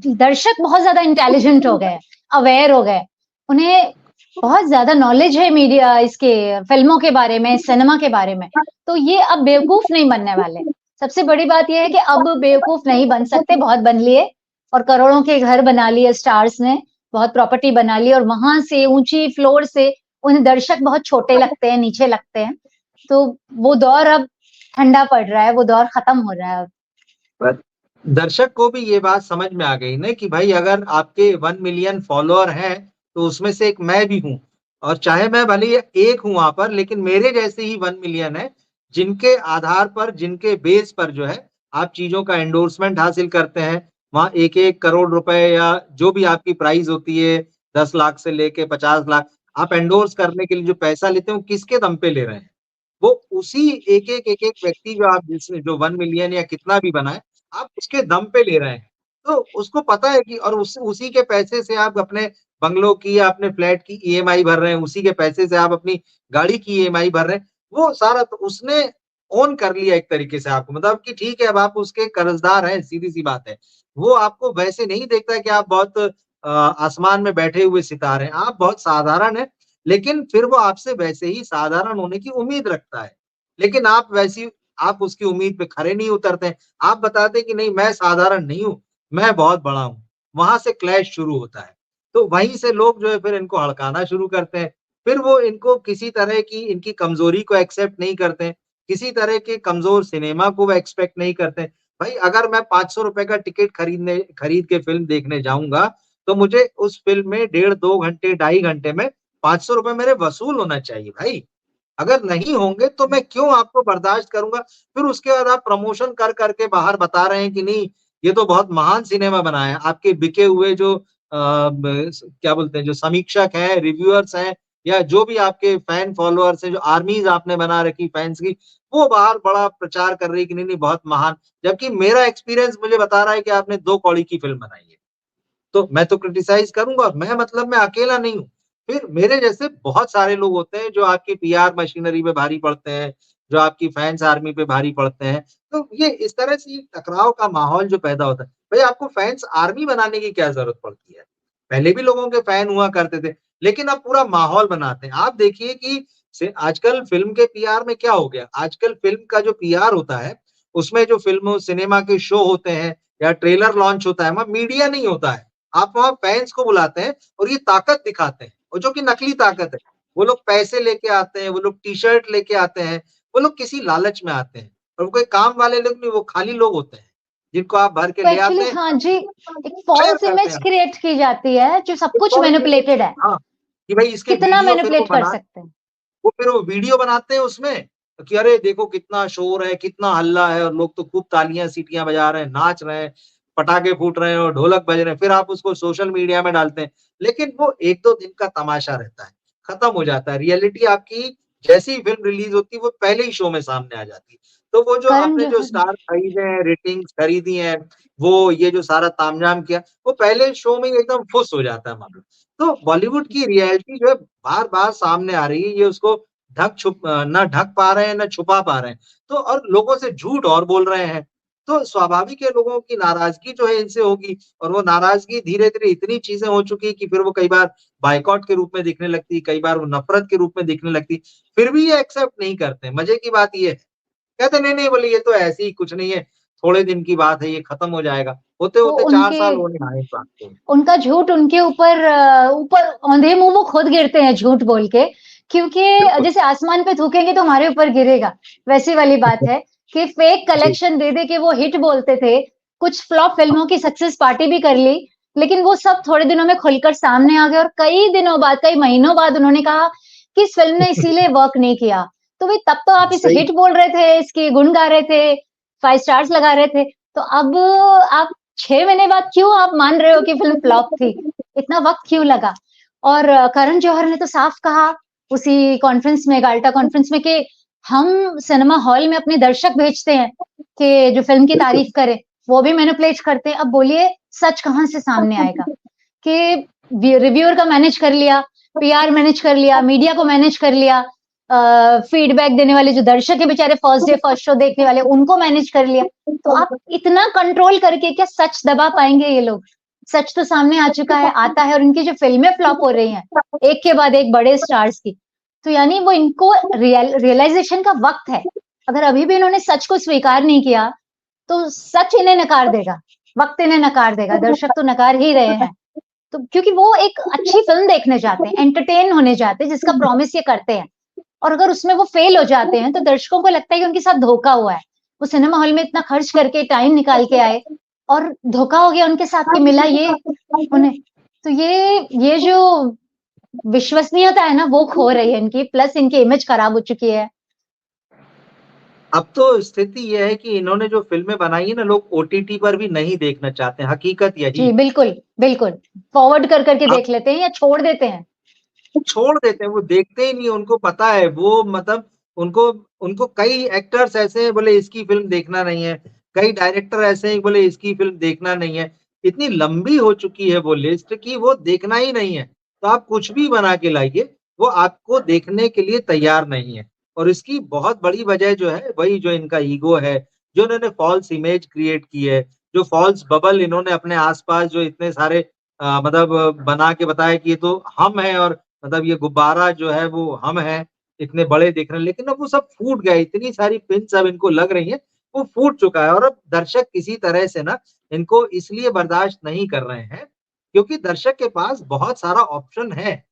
दर्शक बहुत ज्यादा इंटेलिजेंट हो गए, अवेयर हो गए, उन्हें बहुत ज्यादा नॉलेज है मीडिया इसके फिल्मों के बारे में, सिनेमा के बारे में। तो ये अब बेवकूफ नहीं बनने वाले। सबसे बड़ी बात यह है कि अब बेवकूफ नहीं बन सकते, बहुत बन लिए और करोड़ों के घर बना लिए स्टार्स ने, बहुत प्रॉपर्टी बना ली और वहां से ऊंची फ्लोर से उन्हें दर्शक बहुत छोटे लगते हैं, नीचे लगते हैं। तो वो दौर अब ठंडा पड़ रहा है, वो दौर खत्म हो रहा है अब। दर्शक को भी ये बात समझ में आ गई ना कि भाई अगर आपके 1 मिलियन फॉलोअर हैं, तो उसमें से एक मैं भी हूँ और चाहे मैं भले ही एक हूँ वहाँ पर, लेकिन मेरे जैसे ही 1 मिलियन है, जिनके आधार पर, जिनके बेस पर जो है, आप चीज़ों का एंडोर्समेंट हासिल करते हैं। वहाँ 1-1 करोड़ रुपए या जो भी आपकी प्राइस होती है, 10 लाख से लेके 50 लाख, आप एंडोर्स करने के लिए जो पैसा लेते हैं, वो किसके दम पे ले रहे हैं? वो उसी एक-एक व्यक्ति जो आप जिसने जो 1 मिलियन या कितना भी बनाए, आप उसके दम पे ले रहे हैं। तो उसको पता है कि और उसी के पैसे से आप अपने बंगलों की या अपने फ्लैट की ईएमआई भर रहे हैं, उसी के पैसे से आप अपनी गाड़ी की ईएमआई भर रहे हैं। वो सारा तो उसने ओन कर लिया एक तरीके से आपको मतलब कि ठीक है, अब आप उसके कर्ज़दार हैं, सीधी-सी बात है। वो आपको वैसे नहीं देखता है कि आप बहुत आसमान में बैठे हुए सितारे हैं। आप बहुत साधारण हैं, लेकिन फिर वो आपसे वैसे ही साधारण होने की उम्मीद रखता है। लेकिन आप उसकी उम्मीद पे खरे नहीं उतरते हैं। आप बताते हैं कि नहीं मैं साधारण नहीं हूँ, मैं बहुत बड़ा हूँ। वहाँ से क्लैश शुरू होता है। तो वहीं से लोग जो है फिर इनको हड़काना शुरू करते हैं। फिर वो इनको किसी तरह की इनकी कमज़ोरी को एक्सेप्ट नहीं करते हैं। किसी तरह के कमज़ोर सिनेमा को वो एक्सपेक्ट नहीं करते हैं। भाई अगर मैं ₹500 का टिकट खरीद के फ़िल्म देखने जाऊँगा, तो मुझे उस फ़िल्म में डेढ़ 2 घंटे, ढाई घंटे में ₹500 मेरे वसूल होना चाहिए भाई। अगर नहीं होंगे तो मैं क्यों आपको बर्दाश्त करूँगा? फिर उसके बाद आप प्रमोशन कर के बाहर बता रहे हैं कि नहीं, ये तो बहुत महान सिनेमा बनाया है। आपके बिके हुए जो ब स क्या बोलते हैं, जो समीक्षक हैं, रिव्यूअर्स हैं या जो भी आपके फैन फॉलोअर्स हैं, जो आर्मीज़ आपने बना रखी फैन्स की, वो बाहर बड़ा प्रचार कर रही है कि नहीं, नहीं बहुत महान। जबकि मेरा एक्सपीरियंस मुझे बता रहा है कि आपने 2 कौड़ी की फ़िल्म बनाई है। तो मैं तो क्रिटिसाइज़ करूँगा, मैं अकेला नहीं हूँ। फिर मेरे जैसे बहुत सारे लोग होते हैं जो आपकी पीआर मशीनरी पे भारी पड़ते हैं, जो आपकी फैन्स आर्मी पे भारी पड़ते हैं। तो ये इस तरह से ये टकराव का माहौल जो पैदा होता है, भई आपको फैन्स आर्मी बनाने की क्या ज़रूरत पड़ती है? पहले भी लोगों के फैन हुआ करते थे, लेकिन अब पूरा माहौल बनाते हैं। आप देखिए कि से आजकल फ़िल्म के पीआर में क्या हो गया? आजकल फ़िल्म का जो पीआर होता है, उसमें जो फ़िल्म सिनेमा के शो होते हैं या ट्रेलर लॉन्च होता है, वहाँ मीडिया नहीं होता है। आप वहाँ फैन्स को बुलाते हैं और ये ताकत दिखाते हैं और जो कि नकली ताकत है। वो लोग पैसे लेके आते हैं, वो लोग टी-शर्ट लेके आते हैं, वो लोग किसी लालच में आते हैं और वो कोई काम वाले लोग नहीं, वो खाली लोग होते हैं, जिनको आप भर के तो ले एक्चुअली आते हैं, हाँ जी, एक फायर फ़ॉल्स करते इमेज हैं। क्रिएट की जाती है, जो सब एक कुछ फॉल्स मैनिपुलेटेड है। हाँ, कि भाई इसके कितना वीडियो फिर मैनिपुलेट कर सकते हैं। वो फिर वो वीडियो बनाते हैं उसमें कि अरे देखो कितना शोर है, कितना हल्ला है और लोग तो खूब तालियाँ, सीटियाँ बजा रहे हैं, नाच रहे हैं, पटाखे फूट रहे हैं और ढोलक बज रहे हैं। फिर आप उसको सोशल मीडिया में डालते हैं। लेकिन वो 1-2 दिन का तमाशा रहता है, खत्म हो जाता है। रियलिटी आपकी जैसी ही फ़िल्म रिलीज़ होती है, वो पहले ही शो में सामने आ जाती है। तो वो जो करण आपने जो जौहर स्टार खरीदे हैं, रेटिंग्स खरीदी हैं, वो ये जो सारा तामझाम किया, वो पहले शो में ही एकदम फुस हो जाता है मामला। तो बॉलीवुड की रियलिटी जो है बार-बार सामने आ रही है, ये उसको ना ढक पा रहे हैं, ना छुपा पा रहे हैं। तो और लोगों से झूठ और बोल रहे हैं। तो स्वाभाविक है लोगों की नाराज़गी जो है इनसे होगी और वो नाराज़गी धीरे-धीरे इतनी चीज़ें हो चुकी है कि फिर वो कई बार बॉयकॉट के रूप में दिखने लगती है, कई बार वो नफ़रत के रूप में दिखने लगती है। फिर भी ये एक्सेप्ट नहीं करते। मज़े की बात ये है, कहते हैं नहीं-नहीं बोले ये तो ऐसे ही कुछ नहीं है, थोड़े दिन की बात है, ये खत्म हो जाएगा। वो होते-होते 4 उनके साल होने आए इस बात को। उनका झूठ उनके ऊपर औंधे मुँह वो खुद गिरते हैं झूठ बोल के, क्योंकि बिल्कुल। जैसे आसमान पे थूकेंगे तो हमारे ऊपर गिरेगा, वैसी वाली बात है कि फेक जी, कलेक्शन दे के वो हिट बोलते थे, कुछ फ्लॉप फ़िल्मों की सक्सेस पार्टी भी कर ली, लेकिन वो सब थोड़े दिनों में खुलकर सामने आ गए और कई दिनों बाद, कई महीनों बाद उन्होंने कहा कि इस फ़िल्म ने इसीलिए वर्क नहीं किया। तो भई तब तो आप इसे सही हिट बोल रहे थे, इसके गुण गा रहे थे, 5 स्टार्स लगा रहे थे, तो अब आप 6 महीने बाद क्यों आप मान रहे हो कि फ़िल्म फ्लॉप थी? इतना वक़्त क्यों लगा? और करण जौहर ने तो साफ कहा उसी कॉन्फ्रेंस में, गाल्टा कॉन्फ्रेंस में कि हम सिनेमा हॉल में अपने दर्शक भेजते हैं कि जो फ़िल्म की बिल्कुल, तारीफ़ करें, वो भी मैनिपुलेट करते हैं। अब बोलिए सच कहाँ से सामने आएगा? कि रिव्यूअर का मैनेज कर लिया, पीआर मैनेज कर लिया, मीडिया को मैनेज कर लिया, फीडबैक देने वाले जो दर्शक हैं बेचारे फर्स्ट डे फर्स्ट शो देखने वाले, उनको मैनेज कर लिया। तो आप इतना कंट्रोल करके क्या सच दबा पाएँगे ये लोग? सच तो सामने आ चुका है, आता है और इनकी जो फ़िल्में फ्लॉप हो रही हैं, एक के बाद एक बड़े स्टार्स की, तो यानी वो इनको रियलाइज़ेशन का वक़्त है। अगर अभी भी इन्होंने सच को स्वीकार नहीं किया, तो सच इन्हें नकार देगा, वक़्त इन्हें नकार देगा, दर्शक तो नकार ही रहे हैं। तो क्योंकि वो एक अच्छी फ़िल्म देखने जाते हैं, एंटरटेन होने जाते हैं, जिसका प्रॉमिस ये करते हैं। और अगर उसमें वो फेल हो जाते हैं, तो दर्शकों को लगता है कि उनके साथ धोखा हुआ है। वो सिनेमा हॉल में इतना खर्च करके टाइम निकाल के आए, और धोखा हो गया उनके साथ कि मिला ये उन्हें। तो ये जो विश्वसनीयता है ना वो खो रही है इनकी, प्लस इनकी इमेज खराब हो चुकी है। अब तो स्थिति ये है कि इन्होंने जो फ़िल्में बनाई है ना, लोग ओटीटी पर भी नहीं देखना चाहते हैं, हकीकत यही जी, है। बिल्कुल, बिल्कुल। फॉरवर्ड कर के अब देख लेते हैं या छोड़ देते हैं। छोड़ देते हैं, वो देखते ही नहीं है, उनको पता है वो मतलब उनको उनको कई एक्टर्स ऐसे हैं बोले इसकी फ़िल्म देखना नहीं है, कई डायरेक्टर ऐसे हैं बोले इसकी फ़िल्म देखना नहीं है। इतनी लंबी हो चुकी है वो लिस्ट कि वो देखना ही नहीं है। तो आप कुछ भी बना के लाइए, वो आपको देखने के लिए तैयार नहीं है। और इसकी बहुत बड़ी वजह जो है, वही जो इनका ईगो है, जो इन्होंने फ़ॉल्स इमेज क्रिएट की है, जो फ़ॉल्स बबल इन्होंने अपने आस-पास जो इतने सारे मतलब बना के बताया कि ये तो हम हैं और मतलब ये गुब्बारा जो है वो हम हैं, इतने बड़े दिख रहे हैं, लेकिन अब वो सब फूट गए, इतनी सारी पिन्स अब इनको लग रही हैं, वो फूट चुका है और अब दर्शक किसी तरह से ना इनको इसलिए बर्दाश्त नहीं कर रहे हैं, क्योंकि दर्शक के पास बहुत सारा ऑप्शन है।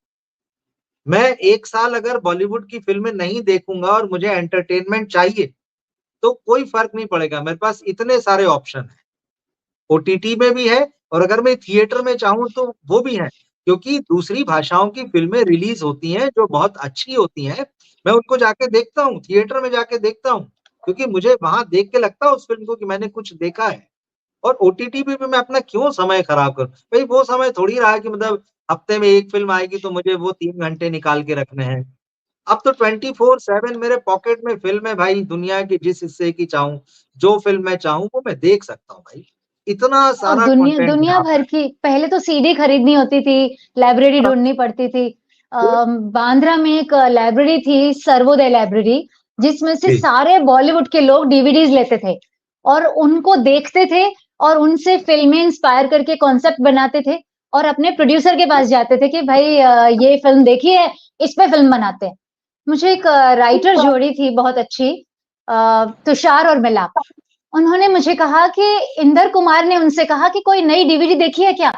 मैं 1 साल अगर बॉलीवुड की फ़िल्में नहीं देखूँगा और मुझे एंटरटेनमेंट चाहिए, तो कोई फ़र्क नहीं पड़ेगा, मेरे पास इतने सारे ऑप्शन हैं। ओटीटी में भी है और अगर मैं थिएटर में चाहूँ तो वो भी है, क्योंकि दूसरी भाषाओं की फ़िल्में रिलीज़ होती हैं जो बहुत अच्छी होती हैं, मैं उनको जाके देखता हूँ, थिएटर में जाके देखता हूँ, क्योंकि मुझे वहाँ देख के लगता है उस फ़िल्म को कि मैंने कुछ देखा है। और ओटीटी पे भी मैं अपना क्यों समय खराब करूँ? भई वो समय थोड़ी रहा कि मतलब हफ्ते में 1 फ़िल्म आएगी तो मुझे वो 3 घंटे निकाल के रखने हैं। अब तो 24/7 मेरे पॉकेट में फ़िल्म है भाई, दुनिया के जिस हिस्से की चाहूँ, जो फ़िल्म मैं चाहूँ वो मैं देख सकता हूँ भाई। इतना और सारा दुनिया कंटेंट दुनिया यहाँ भर पर की पहले तो सीडी खरीदनी होती थी, लाइब्रेरी है। ढूँढनी पड़ती थी। तो बांद्रा में एक लाइब्रेरी थी, सर्वोदय लाइब्रेरी, जिसमें से जी, सारे बॉलीवुड के लोग डीवीडीज़ लेते थे और उनको देखते थे और उनसे फ़िल्में इंस्पायर करके कॉन्सेप्ट बनाते थे और अपने प्रोड्यूसर के पास जाते थे कि भई ये फ़िल्म देखी है, इस पे फ़िल्म बनाते हैं। मुझे एक राइटर जोड़ी थी बहुत अच्छी, तुषार और मिलाप। उन्होंने मुझे कहा कि इंदर कुमार ने उनसे कहा कि कोई नई डीवीडी देखी है क्या?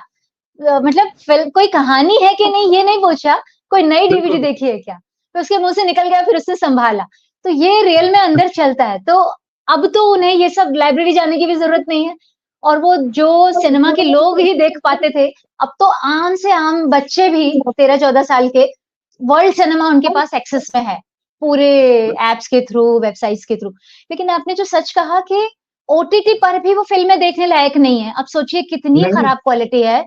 मतलब फ़िल्म कोई कहानी है कि नहीं ये नहीं पूछा, कोई नई डीवीडी बिल्कुल। देखी है क्या? तो उसके मुँह से निकल गया फिर उसने सँभाला। तो ये रियल में अंदर चलता है। तो अब तो उन्हें ये सब लाइब्रेरी जाने की भी ज़रूरत नहीं है और वो जो सिनेमा के लोग ही देख पाते थे, अब तो आम से आम बच्चे भी 13-14 साल के वर्ल्ड सिनेमा उनके पास एक्सेस में है, पूरे ऐप्स के थ्रू, वेबसाइट्स के थ्रू। लेकिन आपने जो सच कहा कि ओटीटी पर भी वो फ़िल्में देखने लायक नहीं है। अब सोचिए कितनी नहीं, खराब क्वालिटी है।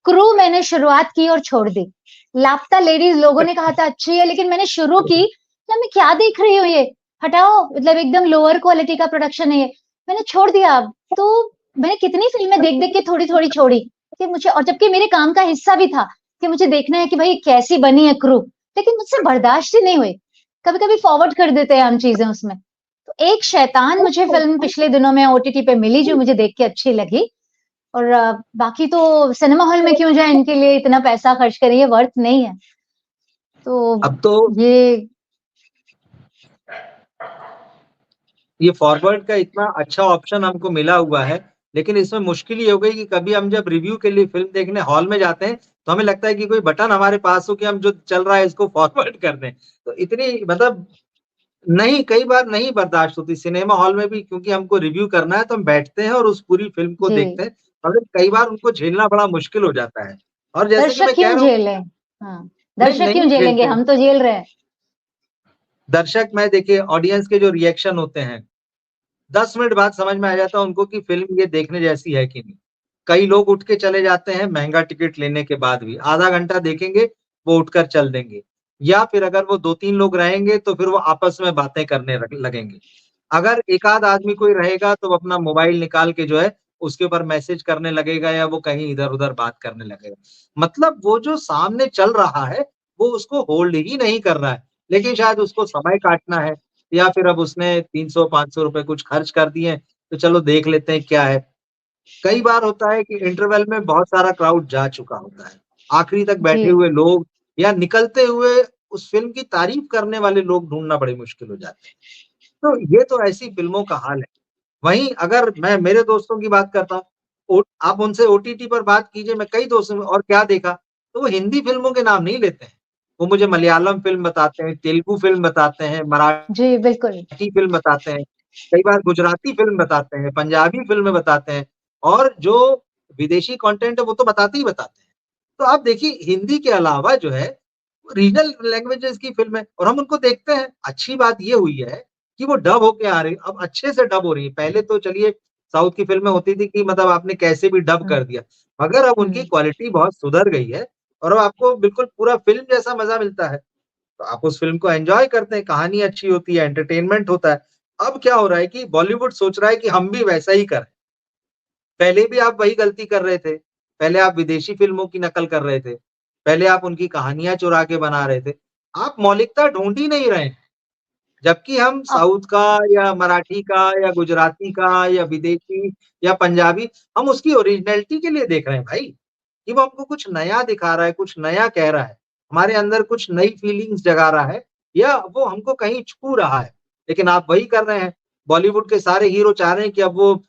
क्रू मैंने शुरुआत की और छोड़ दी। लापता लेडीज़ लोगों ने कहा था अच्छी है, लेकिन मैंने शुरू की, मतलब मैं क्या देख रही हूँ ये? हटाओ, मतलब एकदम लोअर क्वालिटी का प्रोडक्शन है ये। मैंने छोड़ दिया। तो मैंने कितनी फ़िल्में देख-देख के थोड़ी-थोड़ी छोड़ी कि मुझे, और जबकि मेरे काम का हिस्सा भी था कि मुझे देखना है कि भई कैसी बनी है क्रू, लेकिन मुझसे बर्दाश्त ही नहीं हुई। कभी-कभी फॉरवर्ड कर देते हैं हम चीज़ें उसमें। तो एक शैतान मुझे फ़िल्म पिछले दिनों में ओटीटी पे मिली जो मुझे देख के अच्छी लगी और बाकी तो सिनेमा हॉल में क्यों जाएँ, इनके लिए इतना पैसा खर्च करें, ये वर्थ नहीं है। तो अब तो ये ये फॉरवर्ड का इतना अच्छा ऑप्शन हमको मिला हुआ है, लेकिन इसमें मुश्किल ये हो गई कि कभी हम जब रिव्यू के लिए फ़िल्म देखने हॉल में जाते हैं, तो हमें लगता है कि कोई बटन हमारे पास हो कि हम जो चल रहा है इसको फॉरवर्ड कर दें। तो इतनी मतलब नहीं, कई बार नहीं बर्दाश्त होती सिनेमा हॉल में भी क्योंकि हमको रिव्यू करना है तो हम बैठते हैं और उस पूरी फ़िल्म को जी, देखते हैं, मगर कई बार उनको झेलना बड़ा मुश्किल हो जाता है। और जैसे कि दर्शक मैं कह क्यों रहा हूँ झेलें? हाँ, नहीं, दर्शक क्यों नहीं झेलेंगे? झेलते। हम तो झेल रहे हैं। दर्शक में देखिए ऑडियंस के जो रिएक्शन होते हैं 10 मिनट बाद समझ में आ जाता है उनको कि फ़िल्म ये देखने जैसी है कि नहीं। कई लोग उठ के चले जाते हैं महँगा टिकट लेने के बाद भी, आधा घंटा देखेंगे, वो उठकर चल देंगे। या फिर अगर वो 2-3 लोग रहेंगे तो फिर वो आपस में बातें करने लगेंगे। अगर एक आध आदमी कोई रहेगा तो वो अपना मोबाइल निकाल के जो है उसके ऊपर मैसेज करने लगेगा या वो कहीं इधर-उधर बात करने लगेगा। मतलब वो जो सामने चल रहा है, वो उसको होल्ड ही नहीं कर रहा है। लेकिन शायद उसको समय काटना है या फिर अब उसने 300-500 रुपए कुछ खर्च कर दिए हैं, तो चलो देख लेते हैं क्या है। कई बार होता है कि इंटरवल में बहुत सारा क्राउड जा चुका होता है। आखिरी तक बैठे जी, हुए लोग या निकलते हुए उस फ़िल्म की तारीफ़ करने वाले लोग ढूँढना बड़ी मुश्किल हो जाता है। तो ये तो ऐसी फ़िल्मों का हाल है। वहीं अगर मैं मेरे दोस्तों की बात करता हूँ, आप उनसे ओटीटी पर बात कीजिए, मैं कई दोस्तों और क्या देखा? तो वो हिंदी फ़िल्मों के नाम नहीं लेते हैं। वो मुझे मलयालम फ़िल्म बताते हैं, तेलुगु फ़िल्म बताते हैं, जी, बिल्कुल। मराठी फ़िल्म बताते हैं, कई बार गुजराती फ़िल्म बताते हैं, पंजाबी फ़िल्में बताते हैं और जो विदेशी कंटेंट है वो तो बताते ही बताते हैं। तो आप देखिए हिंदी के अलावा जो है रीजनल लैंग्वेजेस की फ़िल्म है और हम उनको देखते हैं। अच्छी बात ये हुई है कि वो डब होके आ रही है, अब अच्छे से डब हो रही है। पहले तो चलिए साउथ की फ़िल्में होती थी कि मतलब आपने कैसे भी डब हुँ, कर दिया, मगर अब उनकी हुँ। क्वालिटी बहुत सुधर गई है और अब आपको बिल्कुल पूरा फ़िल्म जैसा मज़ा मिलता है। तो आप उस फ़िल्म को एन्जॉय करते हैं, कहानी अच्छी होती है, एंटरटेनमेंट होता है। अब क्या हो रहा है कि बॉलीवुड सोच रहा है कि हम भी वैसा ही करें। पहले भी आप वही गलती कर रहे थे। पहले आप विदेशी फ़िल्मों की नकल कर रहे थे। पहले आप उनकी कहानियाँ चुरा के बना रहे थे। आप मौलिकता ढूँढ ही नहीं रहे हैं। जबकि हम अब साउथ का या मराठी का या गुजराती का या विदेशी या पंजाबी हम उसकी ओरिजिनैलिटी के लिए देख रहे हैं भाई, कि वो हमको कुछ नया दिखा रहा है, कुछ नया कह रहा है, हमारे अंदर कुछ नई फीलिंग्स जगा रहा है या वो हमको कहीं छू रहा है। लेकिन आप वही कर रहे हैं। बॉलीवुड के सारे हीरो चाह रहे हैं कि अब वो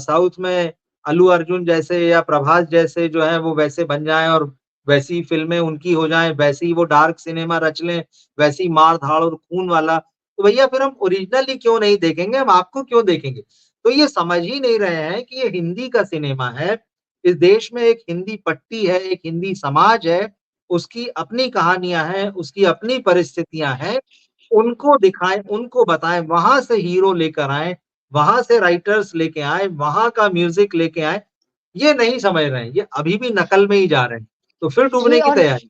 साउथ में अल्लू अर्जुन जैसे या प्रभास जैसे जो हैं वो वैसे बन जाएँ और वैसी फ़िल्में उनकी हो जाएँ, वैसे ही वो डार्क सिनेमा रच लें, वैसी मार-धाड़ और खून वाला तो भैया फिर हम ओरिजिनल ही क्यों नहीं देखेंगे, हम आपको क्यों देखेंगे? तो ये समझ ही नहीं रहे हैं कि ये हिंदी का सिनेमा है, इस देश में एक हिंदी पट्टी है, एक हिंदी समाज है, उसकी अपनी कहानियाँ हैं, उसकी अपनी परिस्थितियाँ हैं, उनको दिखाएँ, उनको बताएँ, वहाँ से हीरो लेकर आएँ, वहाँ से राइटर्स लेके आएँ, वहाँ का म्यूज़िक लेके आएँ, ये नहीं समझ रहे हैं, ये अभी भी नकल में ही जा रहे हैं, तो फिर जी डूबने की और तैयारी।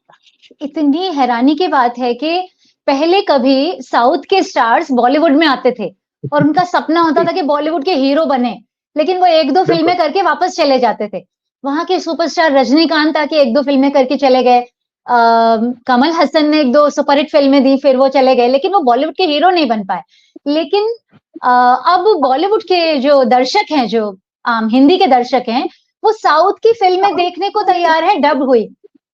इतनी हैरानी की बात है कि पहले कभी साउथ के स्टार्स बॉलीवुड में आते थे और उनका सपना होता था कि बॉलीवुड के हीरो बने, लेकिन वो 1-2 बिल्कुल, फ़िल्में करके वापस चले जाते थे। वहाँ के सुपरस्टार रजनीकांत आके 1-2 फ़िल्में करके चले गए। कमल हसन ने 1-2 सुपरहिट फ़िल्में दी, फिर वो चले गए, लेकिन वो बॉलीवुड के हीरो नहीं बन पाए। लेकिन अब बॉलीवुड के जो दर्शक हैं, जो हिंदी के दर्शक हैं, वो साउथ की फ़िल्में देखने को तैयार हैं डब हुई।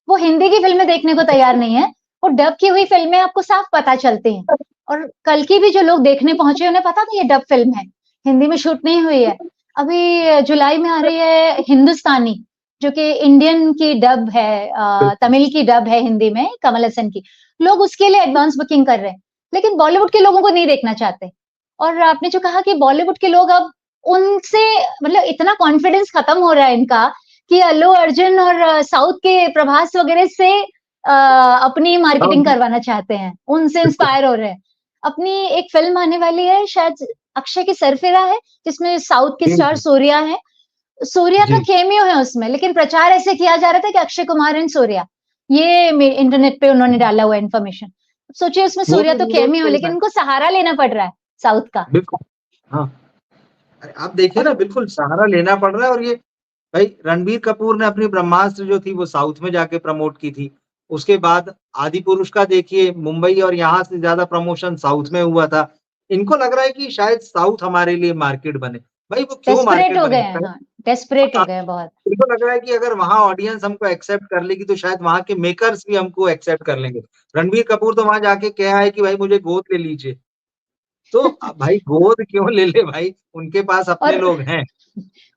वो हिंदी की फ़िल्में देखने को तैयार नहीं है। वो डब की हुई फ़िल्में आपको साफ पता चलती हैं और कल की भी जो लोग देखने पहुँचे उन्हें पता था ये डब फ़िल्म है, हिंदी में शूट नहीं हुई है। अभी जुलाई में आ रही है हिंदुस्तानी, जो कि इंडियन की डब है, बिल्कुल। तमिल की डब है हिंदी में कमल हसन की। लोग उसके लिए एडवांस बुकिंग कर रहे हैं, लेकिन बॉलीवुड के लोगों को नहीं देखना चाहते। और आपने जो कहा कि बॉलीवुड के लोग अब उनसे मतलब इतना कॉन्फिडेंस खत्म हो रहा है इनका कि अल्लू अर्जुन और साउथ के प्रभास वगैरह से अपनी हाँ, मार्केटिंग करवाना चाहते हैं, उनसे बिल्कुल। इंस्पायर हो रहे हैं। अपनी एक फ़िल्म आने वाली है शायद अक्षय की सरफिरा है, जिसमें साउथ के जी, स्टार जी। सूर्या है। सूर्या का जी, कैमियो है उसमें, लेकिन प्रचार ऐसे किया जा रहा था कि अक्षय कुमार एंड सूर्या। ये इंटरनेट पे उन्होंने डाला हुआ है इन्फॉर्मेशन। सोचिए उसमें वो सूर्या भी तो रीमेक कैमियो है, फ़िल्म लेकिन है। उनको सहारा लेना पड़ रहा है साउथ का। बिल्कुल, हाँ। अरे, आप देखिए और ना बिल्कुल सहारा लेना पड़ रहा है और ये भाई रणबीर कपूर ने अपनी ब्रह्मास्त्र जो थी वो साउथ में जाके प्रमोट की थी। उसके बाद आदिपुरुष का देखिए मुंबई और यहाँ से ज़्यादा प्रमोशन साउथ में हुआ था। इनको लग रहा है कि शायद साउथ हमारे लिए मार्केट बने। भाई वो क्यों डेस्परेट मार्केट हो गए बनेगा? हैं, हाँ, डेस्परेट हो हाँ, गए हैं बहुत। इनको लग रहा है कि अगर वहाँ ऑडियंस हमको एक्सेप्ट कर लेगी तो शायद वहाँ के मेकर्स भी हमको एक्सेप्ट कर लेंगे। रणबीर कपूर तो वहाँ जाके कहा है कि भाई मुझे गोद ले लीजिए। तो भाई गोद क्यों ले ले भाई, उनके पास अपने और लोग हैं।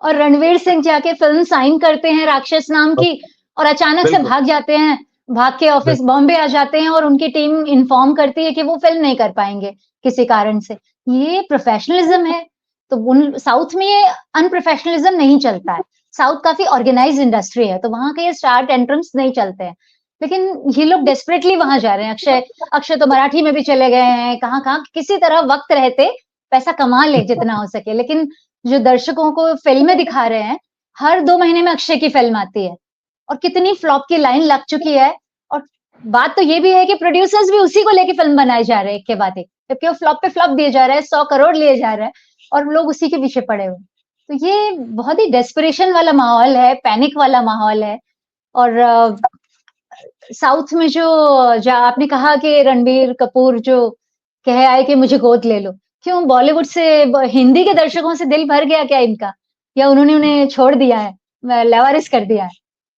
और रणवीर सिंह जाके फ़िल्म साइन करते हैं राक्षस नाम की और अचानक से बिल्कुल, भाग जाते हैं, भाग के ऑफ़िस बिल्कुल। बॉम्बे आ जाते हैं और उनकी टीम इन्फॉर्म करती है कि वो फ़िल्म नहीं कर पाएँगे किसी कारण से। ये प्रोफ़ेशनलिज़्म है, तो उन साउथ में ये अनप्रोफ़ेशनलिज़्म नहीं चलता है। साउथ काफ़ी ऑर्गेनाइज़्ड इंडस्ट्री है, तो वहाँ के ये स्टार टेंट्रम्स नहीं चलते हैं। लेकिन ये लोग डेस्परेटली वहाँ जा रहे हैं। अक्षय अक्षय तो मराठी में भी चले गए हैं, कहाँ-कहाँ किसी तरह वक़्त रहते पैसा कमा ले जितना हो सके। लेकिन जो दर्शकों को फ़िल्में दिखा रहे हैं, हर 2 महीने में अक्षय की फ़िल्म आती है और कितनी फ्लॉप की लाइन लग चुकी है और बात तो ये भी है कि प्रोड्यूसर्स भी उसी को लेके फ़िल्म बनाए जा रहे हैं एक के बाद एक, क्योंकि वो फ्लॉप पे फ्लॉप दिए जा रहे हैं, 100 करोड़ लिए जा रहे हैं और लोग उसी के पीछे पड़े हुए हैं। तो ये बहुत ही डेस्परेशन वाला माहौल है, पैनिक वाला माहौल है और साउथ में जो आपने कहा कि रणबीर कपूर जो कह आए कि मुझे गोद ले लो, क्यों बॉलीवुड से हिंदी के दर्शकों से दिल भर गया क्या इनका, या उन्होंने उन्हें छोड़ दिया है, लावारिस कर दिया है?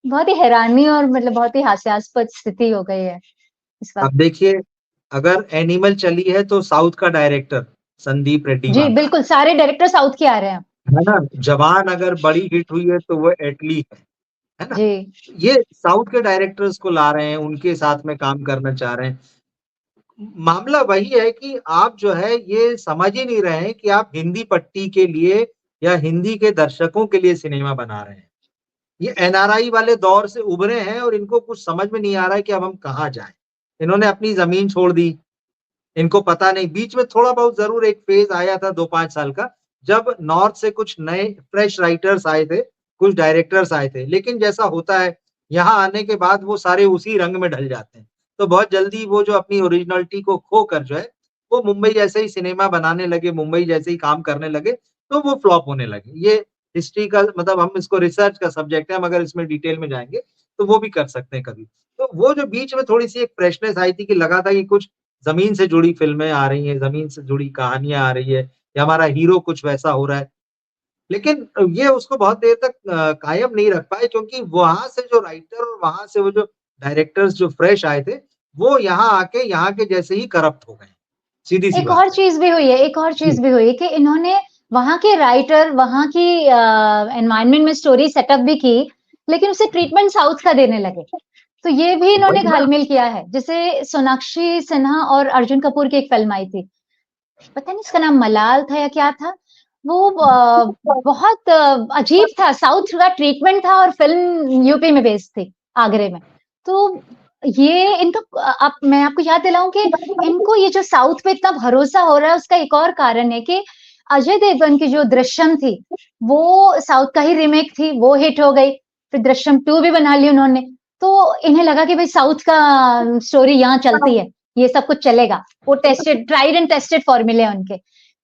बहुत ही हैरानी और मतलब बहुत ही हास्यास्पद स्थिति हो गई है इस वक्त। अब देखिए, अगर एनिमल चली है तो साउथ का डायरेक्टर संदीप जी रेड्डीमान, बिल्कुल, सारे डायरेक्टर साउथ के आ रहे हैं। है ना? जवान अगर बड़ी हिट हुई है तो वो एटली है ना? जी। ये साउथ के डायरेक्टर्स को ला रहे हैं, उनके साथ में काम करना चाह रहे हैं। मामला वही है कि आप जो है ये समझ ही नहीं रहे हैं कि आप हिंदी पट्टी के लिए या हिंदी के दर्शकों के लिए सिनेमा बना रहे हैं। ये एनआरआई वाले दौर से उभरे हैं और इनको कुछ समझ में नहीं आ रहा है कि अब हम कहाँ जाएँ। इन्होंने अपनी ज़मीन छोड़ दी, इनको पता नहीं, बीच में थोड़ा बहुत ज़रूर एक फ़ेज़ आया था 2-5 साल का, जब नॉर्थ से कुछ नए फ्रेश राइटर्स आए थे, कुछ डायरेक्टर्स आए थे। लेकिन जैसा होता है, यहाँ आने के बाद वो सारे उसी रंग में ढल जाते हैं। तो बहुत जल्दी वो जो अपनी ओरिजिनैलिटी को खोकर जो है, वो मुंबई जैसे ही सिनेमा बनाने लगे, मुंबई जैसे ही काम करने लगे, तो वो फ्लॉप होने लगे। ये हिस्ट्री का मतलब हम इसको रिसर्च का सब्जेक्ट है, हम अगर इसमें डिटेल में जाएँगे, तो वो भी कर सकते हैं कभी। तो वो जो बीच में थोड़ी-सी एक फ्रेशनेस आई थी कि लगा था कि कुछ ज़मीन से जुड़ी फ़िल्में आ रही हैं, ज़मीन से जुड़ी कहानियाँ आ रही है या हमारा हीरो कुछ वैसा हो रहा है। लेकिन ये उसको बहुत देर तक कायम नहीं रख पाए क्योंकि वहाँ से जो राइटर और वहाँ से वो जो डायरेक्टर्स जो फ्रेश आए थे, वो यहाँ आके यहाँ के जैसे ही करप्ट हो गए। सीधी-सी एक बात और है। चीज़ भी हुई है, एक और जी, चीज़ भी हुई है कि इन्होंने वहाँ के राइटर, वहाँ की एनवायरनमेंट में स्टोरी सेटअप भी की, लेकिन उसे ट्रीटमेंट साउथ का देने लगे। तो ये भी इन्होंने वही ना। घालमेल किया है। जैसे सोनाक्षी सिन्हा और अर्जुन कपूर की एक फ़िल्म आई थी। पता नहीं उसका नाम मलाल था या क्या था? वो बहुत अजीब था, साउथ का ट्रीटमेंट था और फ़िल्म यूपी में बेस्ड थी, आगरे में। तो ये इनका आप मैं आपको याद दिलाऊँ कि इनको ये जो साउथ पे इतना भरोसा हो रहा है, उसका एक और कारण है कि अजय देवगन की जो दृश्यम थी, वो साउथ का ही रीमेक थी, वो हिट हो गई। फिर दृश्यम 2 भी बना ली उन्होंने। तो इन्हें लगा कि भई साउथ का स्टोरी यहाँ चलती है, ये सब कुछ चलेगा। वो टेस्टेड ट्राइड एंड टेस्टेड फ़ॉर्मूले हैं उनके।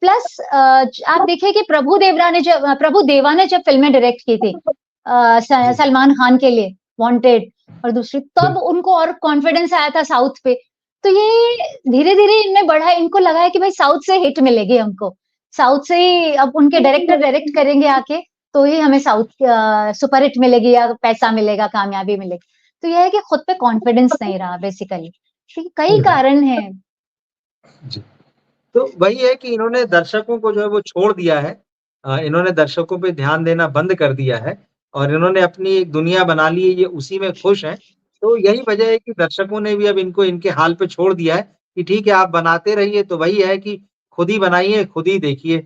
प्लस आप देखिए कि प्रभु देवा ने जब फ़िल्में डायरेक्ट की थी जी, सलमान खान के लिए, वांटेड और दूसरी, तब बिल्कुल। उनको और कॉन्फिडेंस आया था साउथ पे। तो ये धीरे-धीरे इनमें बढ़ा, इनको लगा है कि भाई साउथ से हिट मिलेगी हमको। साउथ से ही अब उनके डायरेक्टर डायरेक्ट करेंगे आके, तो ही हमें साउथ सुपर हिट मिलेगी या पैसा मिलेगा, कामयाबी मिलेगी। तो ये है कि खुद पे कॉन्फिडेंस नहीं रहा बेसिकली। तो ये कई सही बात। कारण हैं। जी। तो वही है कि इन्होंने दर्शकों को जो है वो छोड़ दिया है। इन्होंने दर्शकों पे ध्यान देना बंद कर दिया है और इन्होंने अपनी एक दुनिया बना ली है, ये उसी में खुश हैं। तो यही वजह है कि दर्शकों ने भी अब इनको इनके हाल पे छोड़ दिया है कि ठीक है आप बनाते रहिए, तो वही है कि खुद ही बनाइए, खुद ही देखिए,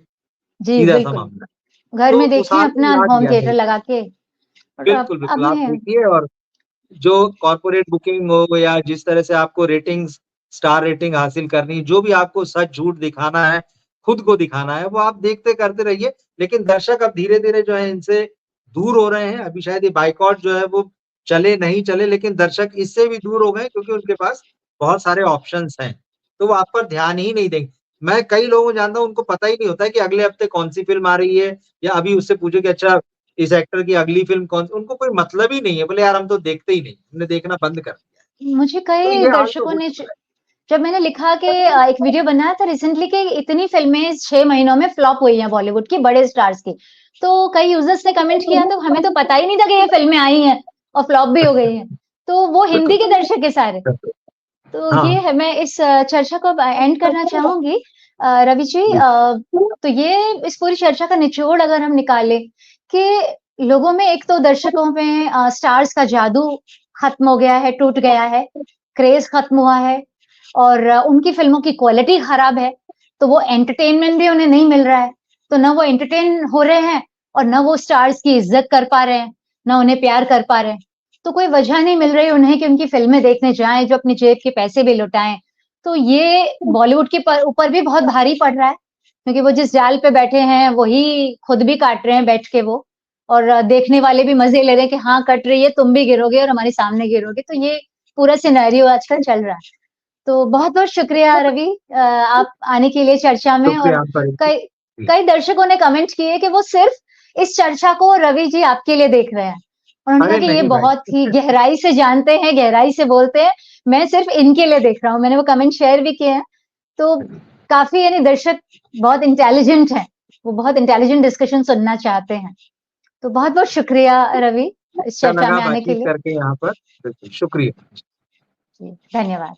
जी, सीधा-सा बिल्कुल। मामला है। घर तो में उस देखिए हाल में अपना ला होम दिया है। थिएटर लगा के और बिल्कुल, बिल्कुल, अब आप है। देखिए और जो कॉर्पोरेट बुकिंग हो या जिस तरह से आपको रेटिंग्स, स्टार रेटिंग हासिल करनी, जो भी आपको सच-झूठ दिखाना है, खुद को दिखाना है, वो आप देखते करते रहिए। लेकिन दर्शक अब धीरे-धीरे जो है इनसे दूर हो रहे हैं। अभी शायद ये बायकॉट जो है वो चले, नहीं चले, लेकिन दर्शक इससे भी दूर हो गए क्योंकि उनके पास बहुत सारे ऑप्शंस हैं। तो वो आप पर ध्यान ही नहीं देंगे। मैं कई लोगों को जानता हूँ, उनको पता ही नहीं होता है कि अगले हफ्ते कौन-सी फ़िल्म आ रही है या अभी उससे पूछो कि अच्छा इस एक्टर की अगली फ़िल्म उनको कोई मतलब ही नहीं है, बोले यार हम तो देखते ही नहीं, हमने देखना बंद कर दिया है। मुझे तो कई ये हाल तो दर्शकों हो ने चुका है। जब मैंने लिखा कि एक वीडियो बनाया था रिसेंटली कि इतनी फ़िल्में 6 महीनों में फ्लॉप हुई हैं बॉलीवुड की बड़े स्टार्स की। तो कई यूज़र्स ने कमेंट किया तो हमें तो पता ही नहीं था कि ये फ़िल्में आई हैं और फ्लॉप भी हो गई हैं। तो वो हिंदी बिल्कुल। के दर्शक हैं सारे। तो ये हाँ, है, मैं इस चर्चा को अब एंड करना चाहूँगी। रवि जी, जी। तो ये इस पूरी चर्चा का निचोड़ अगर हम निकालें कि लोगों में, एक तो दर्शकों में स्टार्स का जादू खत्म हो गया है, टूट गया है, क्रेज़ खत्म हुआ है और उनकी फ़िल्मों की क्वालिटी खराब है, तो वो एंटरटेनमेंट भी उन्हें नहीं मिल रहा है। तो ना वो एंटरटेन हो रहे हैं और ना वो स्टार्स की इज़्ज़त कर पा रहे हैं, ना उन्हें प्यार कर पा रहे हैं। तो कोई वजह नहीं मिल रही उन्हें कि उनकी फ़िल्में देखने जाएँ, जो अपनी जेब के पैसे भी लुटाएँ। तो ये बॉलीवुड के ऊपर भी बहुत भारी पड़ रहा है, क्योंकि वो जिस जाल पे बैठे हैं, वही खुद भी काट रहे हैं बैठ के वो और देखने वाले भी मज़े ले रहे हैं कि हाँ, कट रही है, तुम भी गिरोगे और हमारे सामने गिरोगे। तो ये पूरा सिनेरियो आजकल चल रहा है। तो बहुत-बहुत शुक्रिया रवि, आप आने के लिए चर्चा में। और शुक्रिया आपका रिंकू। कई जी। कई दर्शकों ने कमेंट किए कि वो सिर्फ़ इस चर्चा को रवि जी आपके लिए देख रहे हैं। उन्होंने कहा अरे कि ये नहीं भाई। बहुत ही गहराई से जानते हैं, गहराई से बोलते हैं, मैं सिर्फ़ इनके लिए देख रहा हूँ। मैंने वो कमेंट शेयर भी किए हैं। तो काफ़ी, यानी दर्शक बहुत इंटेलिजेंट हैं, वो बहुत इंटेलिजेंट डिस्कशन सुनना चाहते हैं। तो बहुत-बहुत शुक्रिया रवि, इस अच्छा चर्चा लगा में आने के बातचीत लिए। करके यहाँ पर। बिल्कुल, शुक्रिया। जी, धन्यवाद।